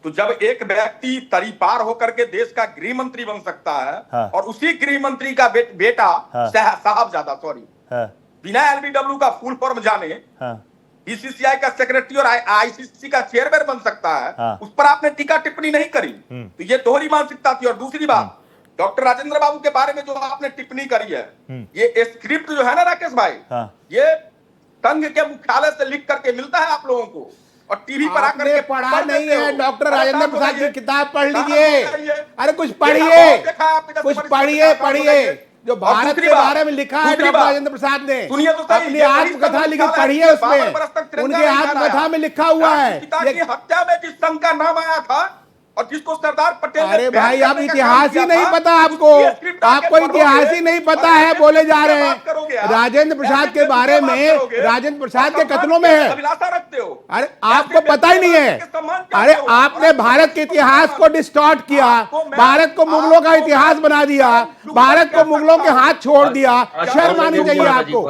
तो जब एक व्यक्ति तरीपार होकर के देश का गृह मंत्री बन सकता है और उसी गृह मंत्री का बेटा साहबजादा बिना LBW का फुल फॉर्म जाने BCCI का सेक्रेटरी और ICC का चेयरमैन बन सकता है, उस पर आपने टीका टिप्पणी नहीं करी। तो ये दोहरी मानसिकता थी। और दूसरी बात, डॉक्टर राजेंद्र बाबू के बारे में जो आपने टिप्पणी करी है, ये स्क्रिप्ट जो है ना राकेश भाई, ये संघ के मुख्यालय से लिख करके मिलता है आप लोगों को और टीवी पर आकर के पढ़ा नहीं है। डॉक्टर राजेंद्र प्रसाद की किताब पढ़ लीजिए। अरे कुछ पढ़िए, पढ़िए जो भारत के बारे में लिखा है डॉक्टर राजेंद्र प्रसाद ने, अपनी आत्मकथा लिखी, पढ़िए, उसमें उनके आत्मकथा में लिखा हुआ है हत्या में जिस संघ का नाम आया था और जिसको सरदार पटेल। अरे भाई, आप इतिहास ही नहीं पता, आपको इतिहास ही नहीं पता है, बोले जा रहे हैं। राजेंद्र प्रसाद के बारे में, राजेंद्र प्रसाद के कथनों में है। अरे आपको पता ही नहीं है। अरे आपने भारत के इतिहास को डिस्टॉर्ट किया, भारत को मुगलों का इतिहास बना दिया, भारत को मुगलों के हाथ छोड़ दिया। शर्म आनी चाहिए आपको।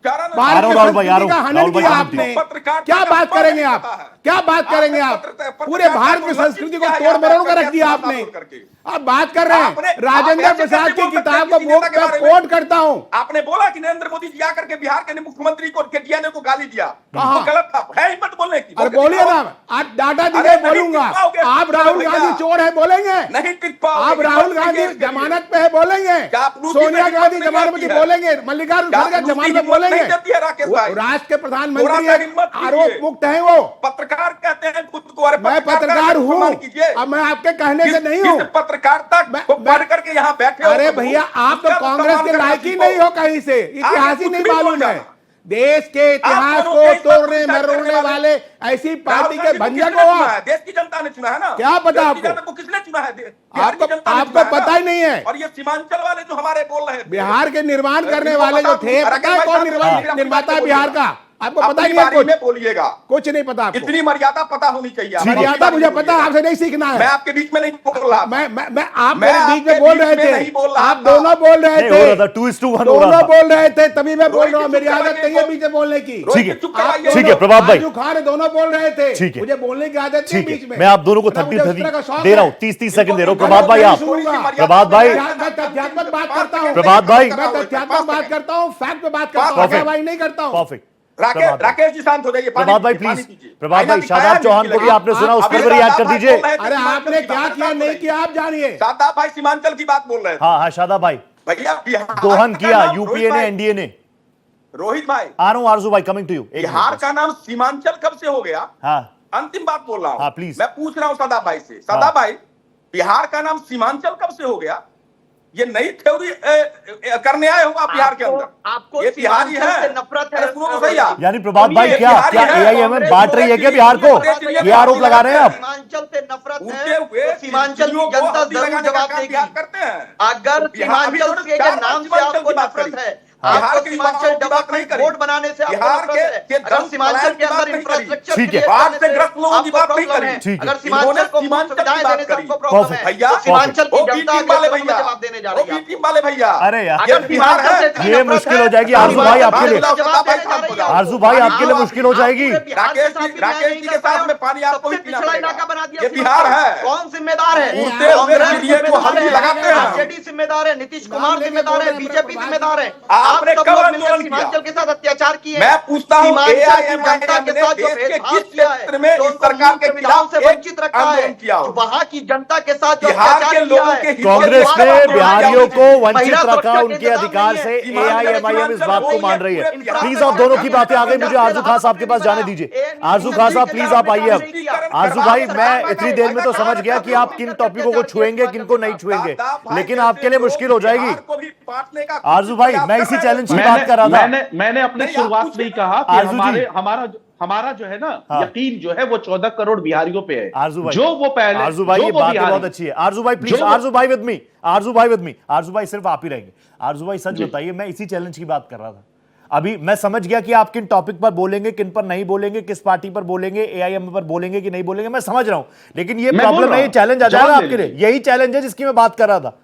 भारत की संस्कृति का हनन किया आपने। क्या बात करेंगे आप, क्या बात करेंगे आप? पूरे भारत की संस्कृति को तोड़ मरोड़ कर रख दिया आपने। आप बात कर रहे हैं राजेंद्र प्रसाद की किताब को कोट करता हूं। आपने बोला कि नरेंद्र मोदी जी आकर के बिहार के मुख्यमंत्री को केटीआर को गाली दिया, वो गलत था, है हिम्मत बोलने की? अरे बोलिए ना, आप डाटा दीजिए, बोलूंगा। आप राहुल गांधी चोर है बोलेंगे? नहीं टिक पाओगे। आप राहुल गांधी जमानत पे है बोलेंगे? सोनिया गांधी जमानत पे बोलेंगे? मल्लिकार्जुन खड़गे जमानत पे बोलेंगे? राष्ट्र के प्रधानमंत्री आरोप मुक्त है वो। पत्रकार कहते हैं खुद को। मैं पत्रकार हूँ, अब मैं आपके कहने से नहीं हूँ। पत्रकारिता को पढ़ करके यहाँ बैठे। अरे भैया, आप तो कांग्रेस के लायक ही नहीं हो कहीं से, इतिहास ही नहीं मालूम है। देश के इतिहास को तोड़ने मरोड़ने वाले ऐसी पार्टी के भंजक हो आप। देश की जनता ने चुना है ना, क्या पता आपको? जनता को किसने चुना है? आपको पता ही नहीं है। और ये सीमांचल वाले जो हमारे बोल रहे थे, बिहार के निर्माण करने वाले जो थे, पता है कौन निर्माता है बिहार का? आपको पता ही नहीं है? बोलिएगा, कुछ नहीं पता आपको। इतनी मर्यादा पता होनी चाहिए। मर्यादा मुझे पता, आपसे नहीं सीखना है। मैं आपके बीच में नहीं बोल रहा, मैं आप मेरे बीच में बोल रहे थे, आप दोनों बोल रहे थे, दोनों बोल रहे थे, तभी मैं बोल रहा हूँ। मेरी आदत नहीं है बीच में बोलने की। ठीक है, ठीक है प्रभात भाई, खान दोनों बोल रहे थे, ठीक है, मुझे बोलने की आदत नहीं बीच में। मैं आप दोनों को 30 दे रहा हूँ, 30 सेकंड दे रहा हूँ। प्रभात भाई, आप प्रभात भाई, मैं तथ्यात्मक बात करता हूँ। प्रभात भाई, मैं तथ्यात्मक बात करता हूँ, फैक्ट पे बात करता हूँ, भाई नहीं करता हूँ। परफेक्ट। राकेश जी शांत हो जाइए। प्रभात भाई प्लीज, प्रभात भाई, शादाब चौहान को भी आपने सुना, उस पर भी याद कर दीजिए। अरे आपने क्या किया नहीं किया आप जानिए। शादाब भाई सीमांचल की बात बोल रहे थे। हाँ शादाब भाई, भैया दोहन किया यूपीए ने, एनडीए ने। रोहित भाई आ रहा हूँ, आरजू भाई कमिंग टू यू। बिहार का नाम सीमांचल कब से हो गया? हाँ अंतिम बात बोल रहा हूँ। हाँ प्लीज, मैं पूछ रहा हूँ शादाब भाई से, शादाब भाई बिहार का नाम सीमांचल कब से हो गया? ये नई थ्योरी करने आए हो आप बिहार के अंदर? आपको ये बिहारी है, नफरत है। सुनो तो सही आप। यानी प्रभात भाई क्या एआईएमएम बांट रही है क्या बिहार को? ये आरोप लगा रहे हैं आप? सीमांचल से नफरत है, सीमांचल की जनता जरूर जवाब देगी। करते हैं अगर सीमांचल के नाम से आपको नफरत है, आपको सीमांचल डेवलपमेंट बोर्ड बनाने से आपको नफरत है, अगर सीमांचल के अंदर इंफ्रास्ट्रक्चर ठीक है, बाढ़ से ग्रस्त लोगों की बात नहीं करी, अगर सीमांचल को सुविधाएं देने से आपको प्रॉब्लम है, भैया सीमांचल की जनता वाले के भैया जवाब देने जा रही है। वाले भैया, अरे यार अगर सीमांचल से इतनी ये नफरत मुश्किल है, हो जाएगी आरजू भाई आपके लिए। जवाब देने जा रही है। आरजू भाई आपके लिए मुश्किल हो जाएगी। राकेश जी के साथ में पानी आपको ही पीना पिछड़ा पड़ेगा। इलाका बना दिया। ये बिहार है। कौन जिम्मेदार है? उड़ते हुए चिड़िया को हम ही लगाते हैं। आरजेडी जिम्मेदार है, नीतीश कुमार जिम्मेदार है, बीजेपी जिम्मेदार है। आपने सब कब लोग आंदोलन मिलकर सीमांचल के साथ अत्याचार किए। मैं पूछता हूं, सीमांचल की AIMIM जनता के साथ जो देश के भेदभाव किस किया है, क्षेत्र में जो इस सरकार के सुविधाओं से खिलाफ वंचित रखा है, आंदोलन किया हो? वहां की जनता के साथ जो बिहार के अत्याचार लोगों किया है, के हित कांग्रेस में ने बात बिहारियों को वंचित महिला रखा सुरक्षा उनके के अधिकार इंतजाम से। नहीं है। एआईएमआईएम इस बात को मान रही है। प्लीज आप दोनों की बातें आ गई, मुझे आरजू खान साहब के पास जाने दीजिए। आरजू खान साहब प्लीज आप आइए अब। आरजू भाई मैं इतनी देर में तो समझ गया कि आप किन टॉपिकों को छुएंगे, किन को नहीं छुएंगे, लेकिन आपके लिए मुश्किल हो जाएगी। आरजू भाई मैं इसी चैलेंज की बात कर रहा था। मैंने अपने शुरुआत में ही कहा कि हमारा जो है ना यकीन जो है वो 14 करोड़ बिहारियों पे है। आरजू भाई, जो वो पहले आरजू भाई ये बात बहुत अच्छी है। आरजू भाई प्लीज, आरजू भाई विद मी, आरजू भाई विद मी। आरजू भाई सिर्फ आप ही रहेंगे। आरजू भाई सच बताइए, मैं इसी चैलेंज की बात कर रहा था। अभी मैं समझ गया कि आप किन टॉपिक पर बोलेंगे, किन पर नहीं बोलेंगे, किस पार्टी पर बोलेंगे, एआईएम पर बोलेंगे कि नहीं बोलेंगे, मैं समझ रहा हूं। लेकिन ये प्रॉब्लम है, ये चैलेंज आ जाएगा आपके लिए। यही चैलेंज है जिसकी मैं बात कर रहा था।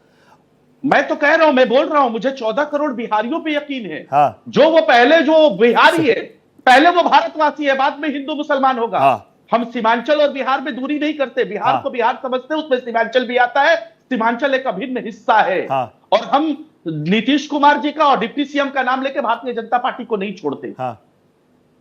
मैं तो कह रहा हूं, मैं बोल रहा हूं, मुझे 14 करोड़ बिहारियों पे यकीन है। हाँ। जो वो पहले जो बिहारी है, पहले वो भारतवासी है, बाद में हिंदू मुसलमान होगा। हाँ। हम सीमांचल और बिहार में दूरी नहीं करते। बिहार हाँ। को बिहार समझते हैं, उसमें सीमांचल भी आता है। सीमांचल एक अभिन्न हिस्सा है। हाँ। और हम नीतीश कुमार जी का और डिप्टी सीएम का नाम लेके भारतीय जनता पार्टी को नहीं छोड़ते। हाँ।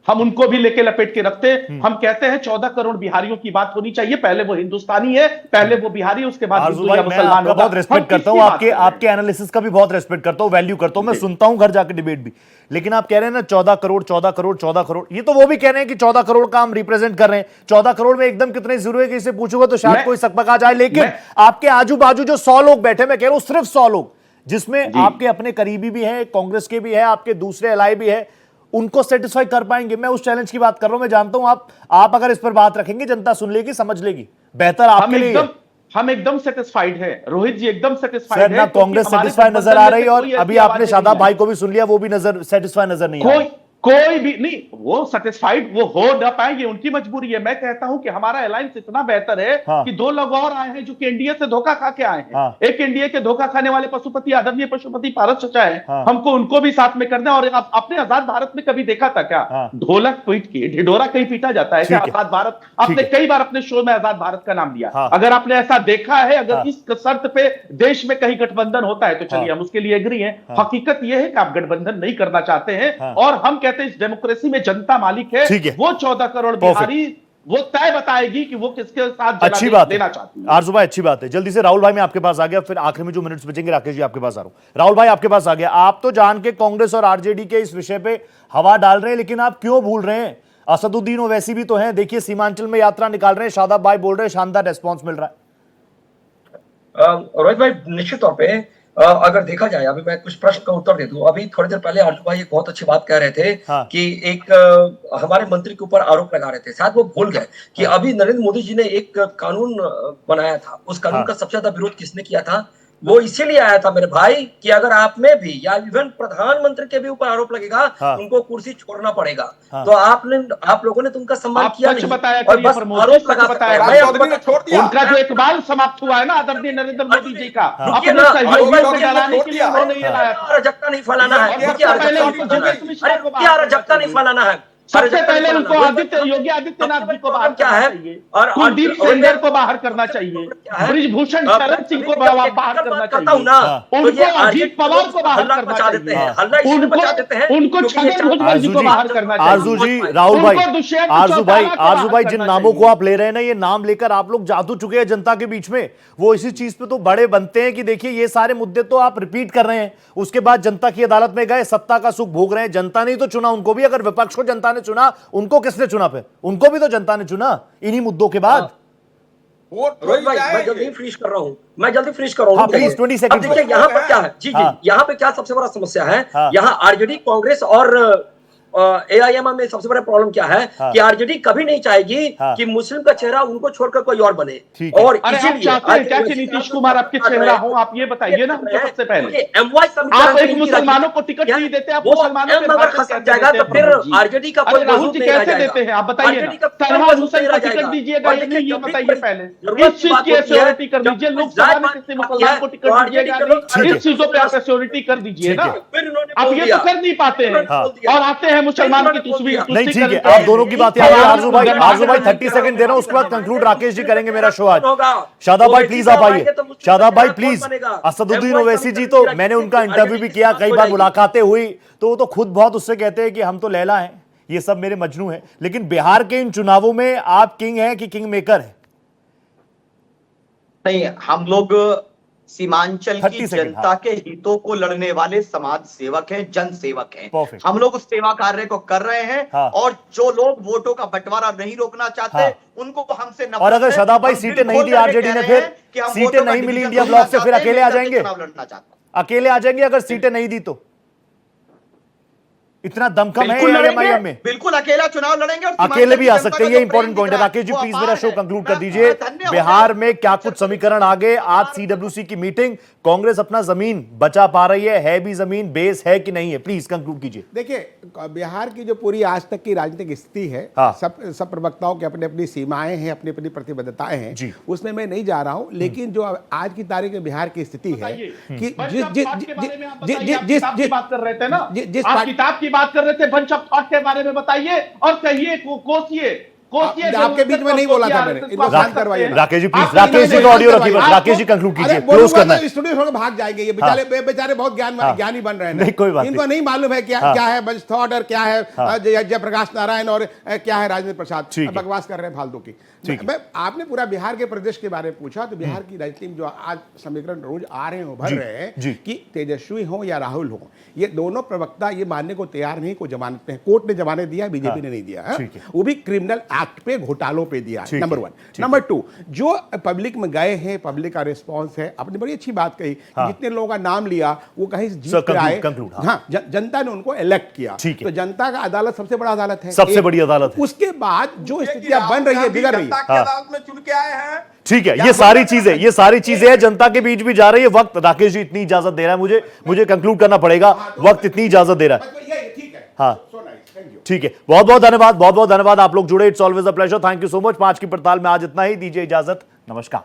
हम उनको भी लेके लपेट के रखते। हम कहते हैं 14 करोड़ बिहारियों की बात होनी चाहिए। पहले वो हिंदुस्तानी है, पहले वो बिहारी, उसके बाद आरजू भाई मैं आपका बहुत रेस्पेक्ट करता हूं, आपके एनालिसिस का भी बहुत रेस्पेक्ट करता हूं, वैल्यू करता हूं, मैं सुनता हूं घर जाकर डिबेट भी। लेकिन आप कह रहे हैं ना 14 करोड़ 14 करोड़ 14 करोड़, ये तो वो भी कह रहे हैं कि 14 करोड़ का हम रिप्रेजेंट कर रहे हैं। 14 करोड़ में एकदम कितने जरूर है कि इसे पूछूंगा तो शायद कोई सकपक आ जाए। लेकिन आपके आजू बाजू जो 100 लोग बैठे, मैं कह रहा हूं सिर्फ 100 लोग, जिसमें आपके अपने करीबी भी है, कांग्रेस के भी है, आपके दूसरे एलाय भी है, उनको सेटिस्फाई कर पाएंगे? मैं उस चैलेंज की बात कर रहा हूं। मैं जानता हूं आप अगर इस पर बात रखेंगे जनता सुन लेगी, समझ लेगी। बेहतर आपके लिए हम एकदम सेटिस्फाइड है। रोहित जी एकदम सेटिस्फाइड है। ना कांग्रेस सेटिस्फाई नजर आ रही है, और अभी आपने शादाब भाई को भी सुन लिया, वो भी नजर सेटिस्फाई नजर नहीं आ रहा। कोई भी नहीं, वो सेटिस्फाइड वो हो ना पाएंगे, उनकी मजबूरी है। मैं कहता हूं कि हमारा अलायंस इतना बेहतर है कि 2 लोग और आए हैं जो कि एनडीए से धोखा खा के आए हैं। एक एनडीए के धोखा खाने वाले पशुपति, आदरणीय पशुपति पारस चचा है। हमको उनको भी साथ में करना है। और आपने आजाद भारत में कभी देखा था क्या ढोलक पीट के ढिढोरा कहीं पीटा जाता है क्या? आजाद भारत, आपने कई बार अपने शो में आजाद भारत का नाम लिया। अगर आपने ऐसा देखा है, अगर इस शर्त पे देश में कहीं गठबंधन होता है तो चलिए हम उसके लिए एग्री हैं। हकीकत यह है कि आप गठबंधन नहीं करना चाहते हैं, और हम कहते हैं इस डेमोक्रेसी में जनता मालिक है। वो 14 करोड़ बिहारी वो तय बताएगी कि वो किसके साथ अच्छी बात देना चाहती है। आरजू भाई अच्छी बात है। जल्दी से राहुल भाई मैं आपके पास आ गया, फिर आखिर में जो मिनट्स बचेंगे राकेश जी आपके पास आ रहा हूं। राहुल भाई आपके पास आ गया। आप तो जान के कांग्रेस और आरजेडी के इस विषय पे हवा डाल रहे हैं, लेकिन आप क्यों भूल रहे हैं असदुद्दीन ओवैसी भी तो हैं। देखिए सीमांचल में यात्रा निकाल रहे हैं, शादाब भाई बोल रहे हैं शानदार रेस्पॉन्स मिल रहा है। रोहित भाई निश्चित तौर पे अगर देखा जाए, अभी मैं कुछ प्रश्न का उत्तर दे दूं। अभी थोड़ी देर पहले आरजू भाई एक बहुत अच्छी बात कह रहे थे कि एक हमारे मंत्री के ऊपर आरोप लगा रहे थे, शायद वो भूल गए कि अभी नरेंद्र मोदी जी ने एक कानून बनाया था। उस कानून का सबसे ज्यादा विरोध किसने किया था? वो इसीलिए आया था मेरे भाई कि अगर आप में भी या इवन प्रधानमंत्री के भी ऊपर आरोप लगेगा, उनको कुर्सी छोड़ना पड़ेगा। तो आप लोगों ने तो उनका सम्मान किया नहीं, और बस आरोप लगा बताया। उनका जो इकबाल समाप्त हुआ है ना आदरणीय नरेंद्र मोदी जी का, अपने सहयोगियों से डराने के लिए उन्होंने ये लाया था। अराजकता नहीं फैलाना है, अराजकता नहीं फैलाना है। सबसे पहले उनको योगी आदित्यनाथ जी को बाहर क्या है, और कुलदीप सेंगर को बाहर करना चाहिए, ब्रिजभूषण शरण सिंह को बाहर करना चाहिए, उनको अजीत पवार को बाहर करना चाहिए, उनको छगन भुजबल जी को बाहर करना चाहिए। आरजू जी, राहुल भाई, आरजू भाई, जिन नामों को आप ले रहे हैं ना, ये नाम लेकर आप लोग जादू चुके हैं जनता के बीच में। वो इसी चीज पे तो बड़े बनते हैं कि देखिए ये सारे मुद्दे तो आप रिपीट कर रहे हैं, उसके बाद जनता की अदालत में गए, सत्ता का सुख भोग रहे हैं। जनता ने तो चुना उनको भी, अगर विपक्ष को जनता ने चुना, उनको किसने चुना? फिर उनको भी तो जनता ने चुना इन्हीं मुद्दों के बाद। रोहित भाई, मैं जल्दी फिनिश कर रहा हूँ, मैं जल्दी फिनिश कर रहा हूँ। Please 20 second. अब देखिए यहाँ पर क्या है, जी जी, यहाँ पे क्या सबसे बड़ा समस्या है, यहाँ आरजेडी, कांग्रेस और एआईएमआईएम में सबसे बड़ा प्रॉब्लम क्या है कि आरजेडी कभी नहीं चाहेगी कि मुस्लिम का चेहरा उनको छोड़कर कोई और बने। और क्या कि नीतीश कुमार आपके चेहरा हो? आप ये बताइए ना हमको सबसे पहले। आप एक मुसलमानों को टिकट नहीं देते, आप मुसलमानों को जाएगा तो फिर आरजेडी का कोई राहुल जी कैसे देते हैं? आप बताइए। सरवाज हुसैन को टिकट दीजिएगा या नहीं, ये बताइए पहले। इस चीज की एश्योरिटी कर दीजिए, लोकसभा में किसी मुसलमान को टिकट दीजिएगा, इस चीजों पे आप एश्योरिटी कर दीजिए ना। आप ये तो कर नहीं पाते हैं, और आते हैं मुसलमान की तस्वीर। नहीं, ठीक है, आप दोनों की बातें आरजू भाई 30 सेकंड दे रहा हूं, उसके बाद कंक्लूड राकेश जी करेंगे मेरा शो आज। शादाब भाई प्लीज आप आइए, शादाब भाई प्लीज। असदुद्दीन ओवैसी जी, तो मैंने उनका इंटरव्यू भी किया, कई बार मुलाकातें हुई, तो वो तो खुद बहुत उससे कहते हैं कि हम तो लैला हैं, ये सब मेरे मजनू हैं। लेकिन बिहार के इन चुनावों में आप किंग हैं कि किंग मेकर है? नहीं, हम लोग सीमांचल की जनता के हितों को लड़ने वाले समाज सेवक हैं, जन सेवक हैं। हम लोग उस सेवा कार्य को कर रहे हैं। और जो लोग वोटों का बंटवारा नहीं रोकना चाहते, उनको हमसे नफरत। और अगर शादाब भाई सीटें नहीं दी आरजेडी ने, फिर सीटें नहीं मिली इंडिया ब्लॉक से, फिर अकेले आ जाएंगे? अकेले आ जाएंगे अगर सीटें नहीं दी तो? इतना दमखम है एआईएमआईएम में? बिल्कुल अकेला चुनाव लड़ेंगे, और अकेले भी आ सकते हैं, ये इंपॉर्टेंट पॉइंट है। राकेश जी प्लीज मेरा शो कंक्लूड कर दीजिए। बिहार में क्या कुछ समीकरण आ गए? आज सीडब्ल्यूसी की मीटिंग, कांग्रेस अपना जमीन बचा पा रही है भी जमीन बेस है कि नहीं है? प्लीज कंक्लूड कीजिए। देखिए, बिहार की जो पूरी आज तक की राजनीतिक स्थिति है, सब प्रवक्ताओं की अपनी अपनी सीमाएं हैं, अपनी अपनी प्रतिबद्धताएं हैं, उसमें मैं नहीं जा रहा हूं। लेकिन जो आज की तारीख में बिहार की स्थिति है कि जिस किताब की बात कर रहे थे, बंच ऑफ थॉट के बारे में बताइए और कहिए, कोसिए। आपके बीच में नहीं बोला था मैंने, इनको शांत करवाइए। राकेश जी प्लीज, राकेश जी का ऑडियो रखिए, राकेश जी कंक्लूड कीजिए, क्लोज करना है। स्टूडियो छोड़ भाग जाएंगे ये बेचारे बहुत ज्ञानी बन रहे हैं। नहीं, कोई बात इनको नहीं मालूम है क्या है बंच थॉट और क्या है जयप्रकाश नारायण और क्या है राजेंद्र प्रसाद। बकवास कर रहे हैं फालतू की। आपने पूरा बिहार के प्रदेश के बारे में पूछा, तो बिहार की राजनीति में जो आज समीकरण रोज आ रहे हैं, उभर रहे हैं कि तेजस्वी हो या राहुल हो, ये दोनों प्रवक्ता ये मानने को तैयार नहीं को जमानत पे, कोर्ट ने जमानत दिया, बीजेपी ने नहीं दिया है, वो भी क्रिमिनल एक्ट पे, घोटालों पे दिया है। नंबर 1। नंबर 2, जो पब्लिक में गए हैं, पब्लिक का रिस्पॉन्स है। आपने बड़ी अच्छी बात कही, जितने लोगों का नाम लिया वो कहीं जीत के आए। जनता ने उनको इलेक्ट किया, तो जनता का अदालत सबसे बड़ा अदालत है, सबसे बड़ी अदालत है। उसके बाद जो स्थितियां बन रही है, बिगड़ रही है, अदालत में चुन के आए हैं। ठीक है, ये सारी चीजें जनता के बीच भी जा रही है। वक्त, राकेश जी इतनी इजाजत दे रहा है मुझे कंक्लूड करना पड़ेगा, वक्त इतनी इजाजत दे रहा है। हाँ ठीक है, बहुत बहुत धन्यवाद आप लोग जुड़े। It's always a pleasure, thank you so much. 5 की पड़ताल में आज इतना ही, दीजिए इजाजत, नमस्कार।